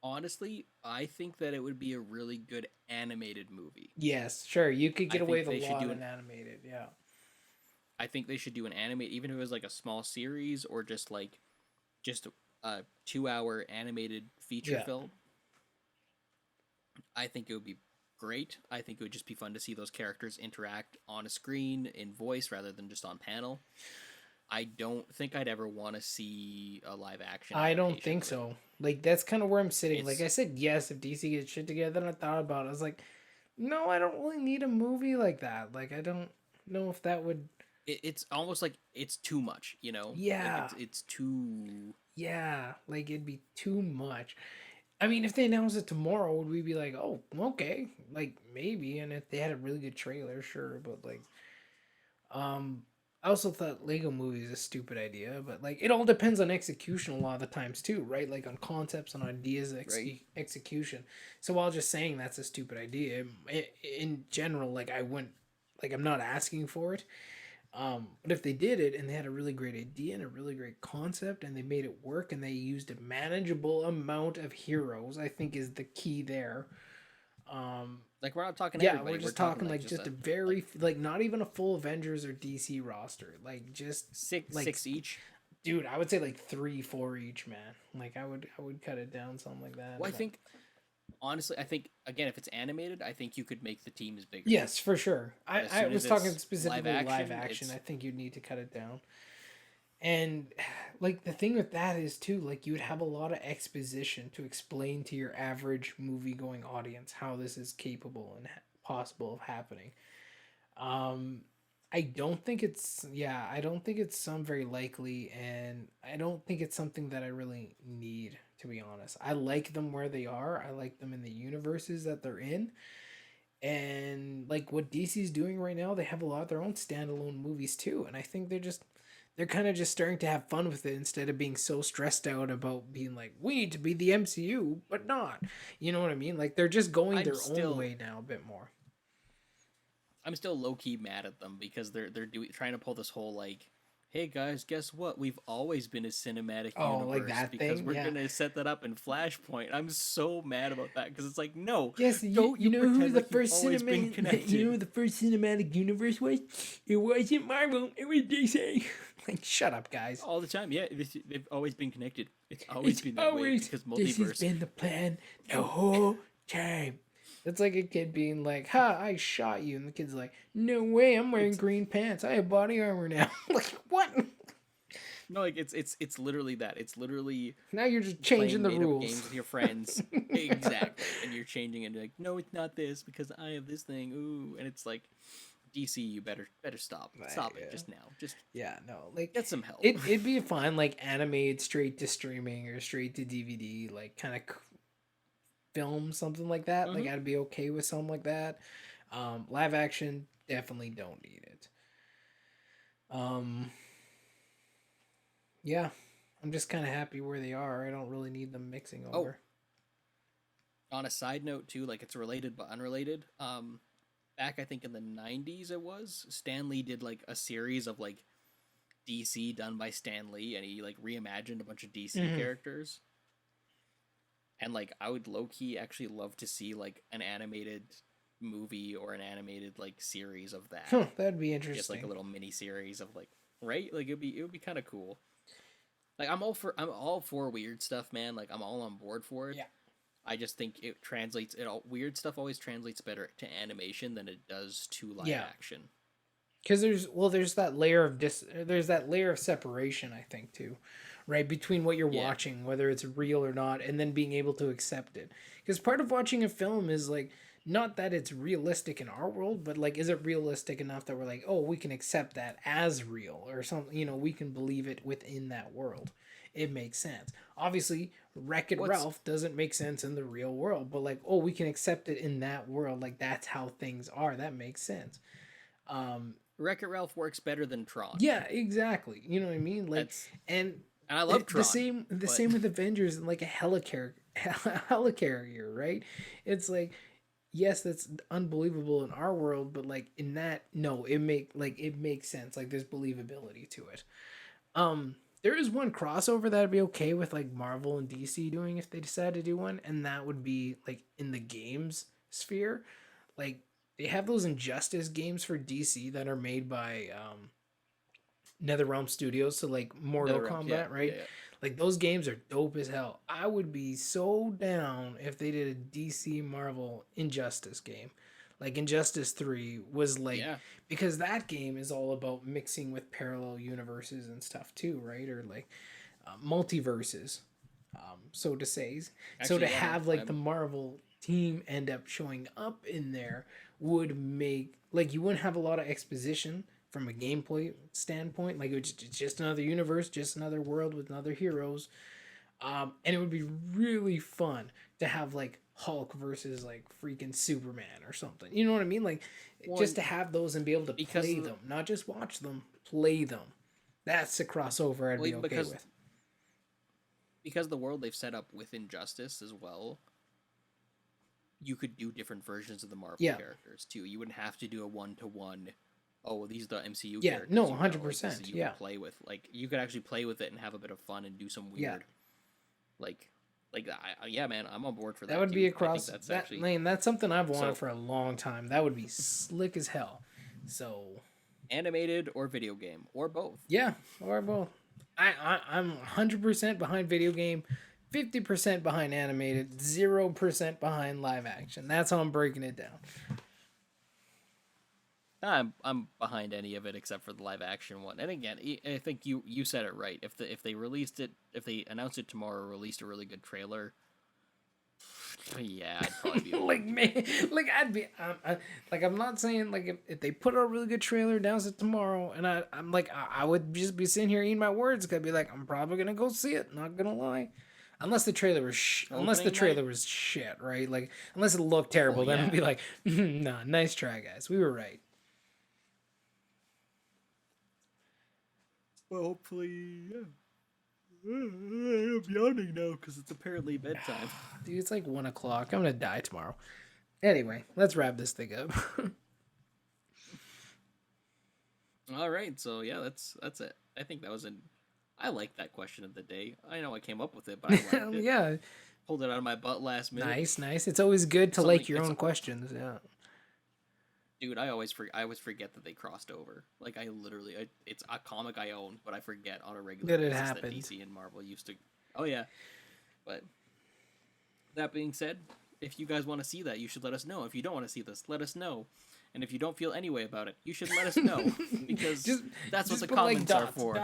Honestly, I think that it would be a really good animated movie. Yes, sure. You could get away with they a should lot do in animated, yeah. I think they should do an animate, even if it was like a small series or just a 2 hour animated feature Yeah. film. I think it would be great. I think it would just be fun to see those characters interact on a screen in voice rather than just on panel. I don't think I'd ever want to see a live action. I don't think so. Like that's kind of where I'm sitting. Like I said, yes, if DC gets shit together, then I thought about it. I was like, no, I don't really need a movie like that. Like I don't know if that would. It's almost like it's too much, you know? Yeah. Like it's too. Yeah, like it'd be too much. I mean, if they announced it tomorrow, would we be like, oh, okay, like maybe? And if they had a really good trailer, sure. But like, I also thought Lego Movie is a stupid idea, but like it all depends on execution a lot of the times too, right? Like on concepts and ideas, execution. So while just saying that's a stupid idea, in general, like I wouldn't, like I'm not asking for it. But if they did it and they had a really great idea and a really great concept and they made it work and they used a manageable amount of heroes, I think is the key there. Like we're not talking. Yeah, everybody. we're just talking like just a very like not even a full Avengers or DC roster, like just six each. Dude, I would say like 3-4 each, man. Like I would cut it down something like that. Well, I think honestly, I think again, if it's animated, I think you could make the teams bigger. Yes, for sure. I was talking specifically live action. I think you'd need to cut it down. And like the thing with that is too, like you would have a lot of exposition to explain to your average movie going audience how this is capable and possible of happening. I don't think I don't think it's some very likely, and I don't think it's something that I really need, to be honest. I like them where they are. I like them in the universes that they're in. And like what DC's doing right now, they have a lot of their own standalone movies too, and I think they're kind of just starting to have fun with it instead of being so stressed out about being like, we need to be the MCU, but not. You know what I mean? Like they're just going their own way now a bit more. I'm still low key mad at them because they're trying to pull this whole like, hey guys, guess what? We've always been a cinematic universe like that because thing? we're Yeah. gonna set that up in Flashpoint. I'm so mad about that because it's like, no. Yes, you know who the first cinematic you know who the first cinematic universe was? It wasn't Marvel. It was DC. Like, shut up, guys. All the time, yeah. They've always been connected. It's always been that way because multiverse. This has been the plan the whole time. It's like a kid being like, "Ha! I shot you," and the kid's like, "No way! I'm wearing green pants. I have body armor now." Like what? No, like it's literally that. It's literally now you're just changing the rules. Games with your friends, exactly, and you're changing and you're like, no, it's not this because I have this thing. Ooh, and it's like, DC, you better stop it just now. Just like get some help. It'd be fine, like animated straight to streaming or straight to DVD, like kind of film something like that. Like I'd be okay with something like that. Live action, definitely don't need it. Yeah, I'm just kind of happy where they are. I don't really need them mixing over. On a side note too, like it's related but unrelated. back, I think in the 90s it was, Stan Lee did like a series of like DC done by Stan Lee, and he like reimagined a bunch of DC characters. And like I would low key actually love to see like an animated movie or an animated like series of that. That'd be interesting. Just like a little mini series of like, right? Like it would be kind of cool. Like I'm all for weird stuff, man. Like I'm all on board for it. Yeah. I just think weird stuff always translates better to animation than it does to live action. Because there's that layer of separation, I think, too, right, between what you're watching, whether it's real or not, and then being able to accept it. Because part of watching a film is like, not that it's realistic in our world, but like, is it realistic enough that we're like, oh, we can accept that as real, or something, we can believe it within that world. It makes sense. Obviously, Wreck-It Ralph doesn't make sense in the real world, but like, oh, we can accept it in that world. Like, that's how things are. That makes sense. Wreck-It Ralph works better than Tron. Yeah, exactly. You know what I mean? Like, and I love Tron. The same with Avengers and like a helicarrier, right? It's like, yes, that's unbelievable in our world, but like in that, no, it makes sense. Like there's believability to it. There is one crossover that'd be okay with like Marvel and DC doing if they decide to do one, and that would be like in the games sphere. Like they have those Injustice games for DC that are made by NetherRealm Studios, so like Mortal Kombat, right? Yeah. Like those games are dope as hell. I would be so down if they did a DC Marvel Injustice game. Like Injustice 3 was like, because that game is all about mixing with parallel universes and stuff too, right? Or like multiverses, so to say. Actually, so to have like the Marvel team end up showing up in there would make, like, you wouldn't have a lot of exposition from a gameplay standpoint. Like it's just another universe, just another world with other heroes. And it would be really fun to have like Hulk versus like freaking Superman or something. You know what I mean? Like just to have those and be able to play them, not just watch them, play them. That's the crossover I'd be okay with. Because the world they've set up with Injustice as well, you could do different versions of the Marvel characters too. You wouldn't have to do a 1-to-1. Oh, well, these are the MCU characters. No, 100%. You could play with, like, you could actually play with it and have a bit of fun and do some weird, yeah, man, I'm on board for that. That would be across. That's something I've wanted for a long time. That would be slick as hell. So, animated or video game or both. Yeah, or both. I'm 100% behind video game, 50% behind animated, 0% behind live action. That's how I'm breaking it down. I'm behind any of it except for the live action one. And again, I think you said it right. If they announced it tomorrow, released a really good trailer, yeah, I'd probably be I'm not saying like if they put out a really good trailer, announce it tomorrow, and I'm like I would just be sitting here eating my words. I'd be like, I'm probably gonna go see it. Not gonna lie. Unless the trailer was shit, right? Like unless it looked terrible, then I'd be like, nah, nice try, guys. We were right. Well, hopefully, yeah. I'm yawning now because it's apparently bedtime. Dude, it's like 1 o'clock. I'm gonna die tomorrow. Anyway, let's wrap this thing up. All right, so yeah, that's it. I think that was I like that question of the day. I know I came up with it, but I liked it. Yeah, pulled it out of my butt last minute. Nice. It's always good to like your own questions. Yeah. Dude, I always forget that they crossed over. Like it's a comic I own, but I forget on a regular basis that DC and Marvel used to. Oh yeah, but that being said, if you guys want to see that, you should let us know. If you don't want to see this, let us know. And if you don't feel any way about it, you should let us know because that's what the comments are for.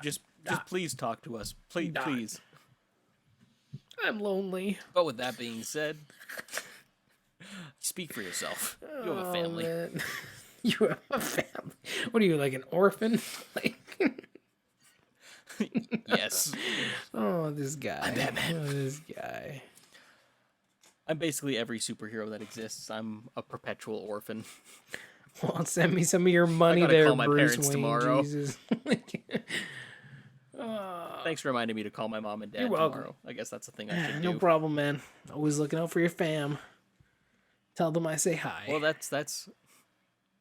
Just please talk to us, please. I'm lonely. But with that being said. Speak for yourself. You have a family. Man. You have a family. What are you, like an orphan? Yes. Oh, this guy. I'm Batman. Oh, this guy. I'm basically every superhero that exists. I'm a perpetual orphan. Well, send me some of your money there, call my Bruce parents Wayne. Tomorrow. Jesus. Thanks for reminding me to call my mom and dad tomorrow. I guess that's the thing I should do. No problem, man. Always looking out for your fam. Tell them I say hi. Well, that's.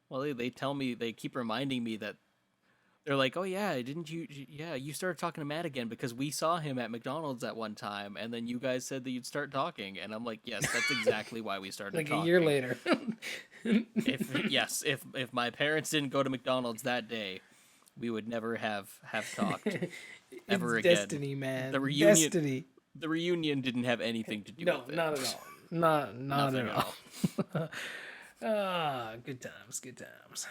Well, they tell me, they keep reminding me that they're like, oh yeah, didn't you? Yeah, you started talking to Matt again because we saw him at McDonald's at one time, and then you guys said that you'd start talking, and I'm like, yes, that's exactly why we started like talking. a year later. If my parents didn't go to McDonald's that day, we would never have talked ever It's again. Destiny, man. The reunion. Destiny. The reunion didn't have anything to do with it. No, not at all. Not Nothing at all. Good times, good times.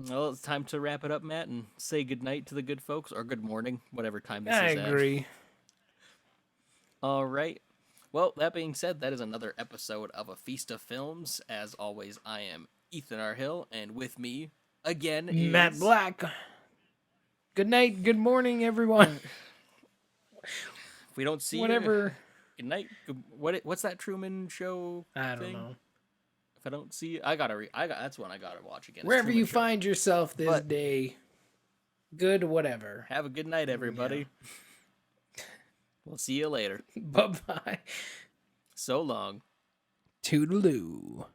Well, it's time to wrap it up, Matt, and say goodnight to the good folks, or good morning, whatever time this I is at. agree. All right. Well, that being said, that is another episode of A Feast of Films. As always, I am Ethan R. Hill, and with me, again, is... Matt Black. Good night, good morning, everyone. If we don't see Whatever. Good night. What's that Truman Show I don't thing? know. If I don't see you, that's one I gotta watch again. Wherever you find yourself this day, good whatever. Have a good night, everybody. Yeah. We'll see you later. Bye-bye. So long. Toodaloo.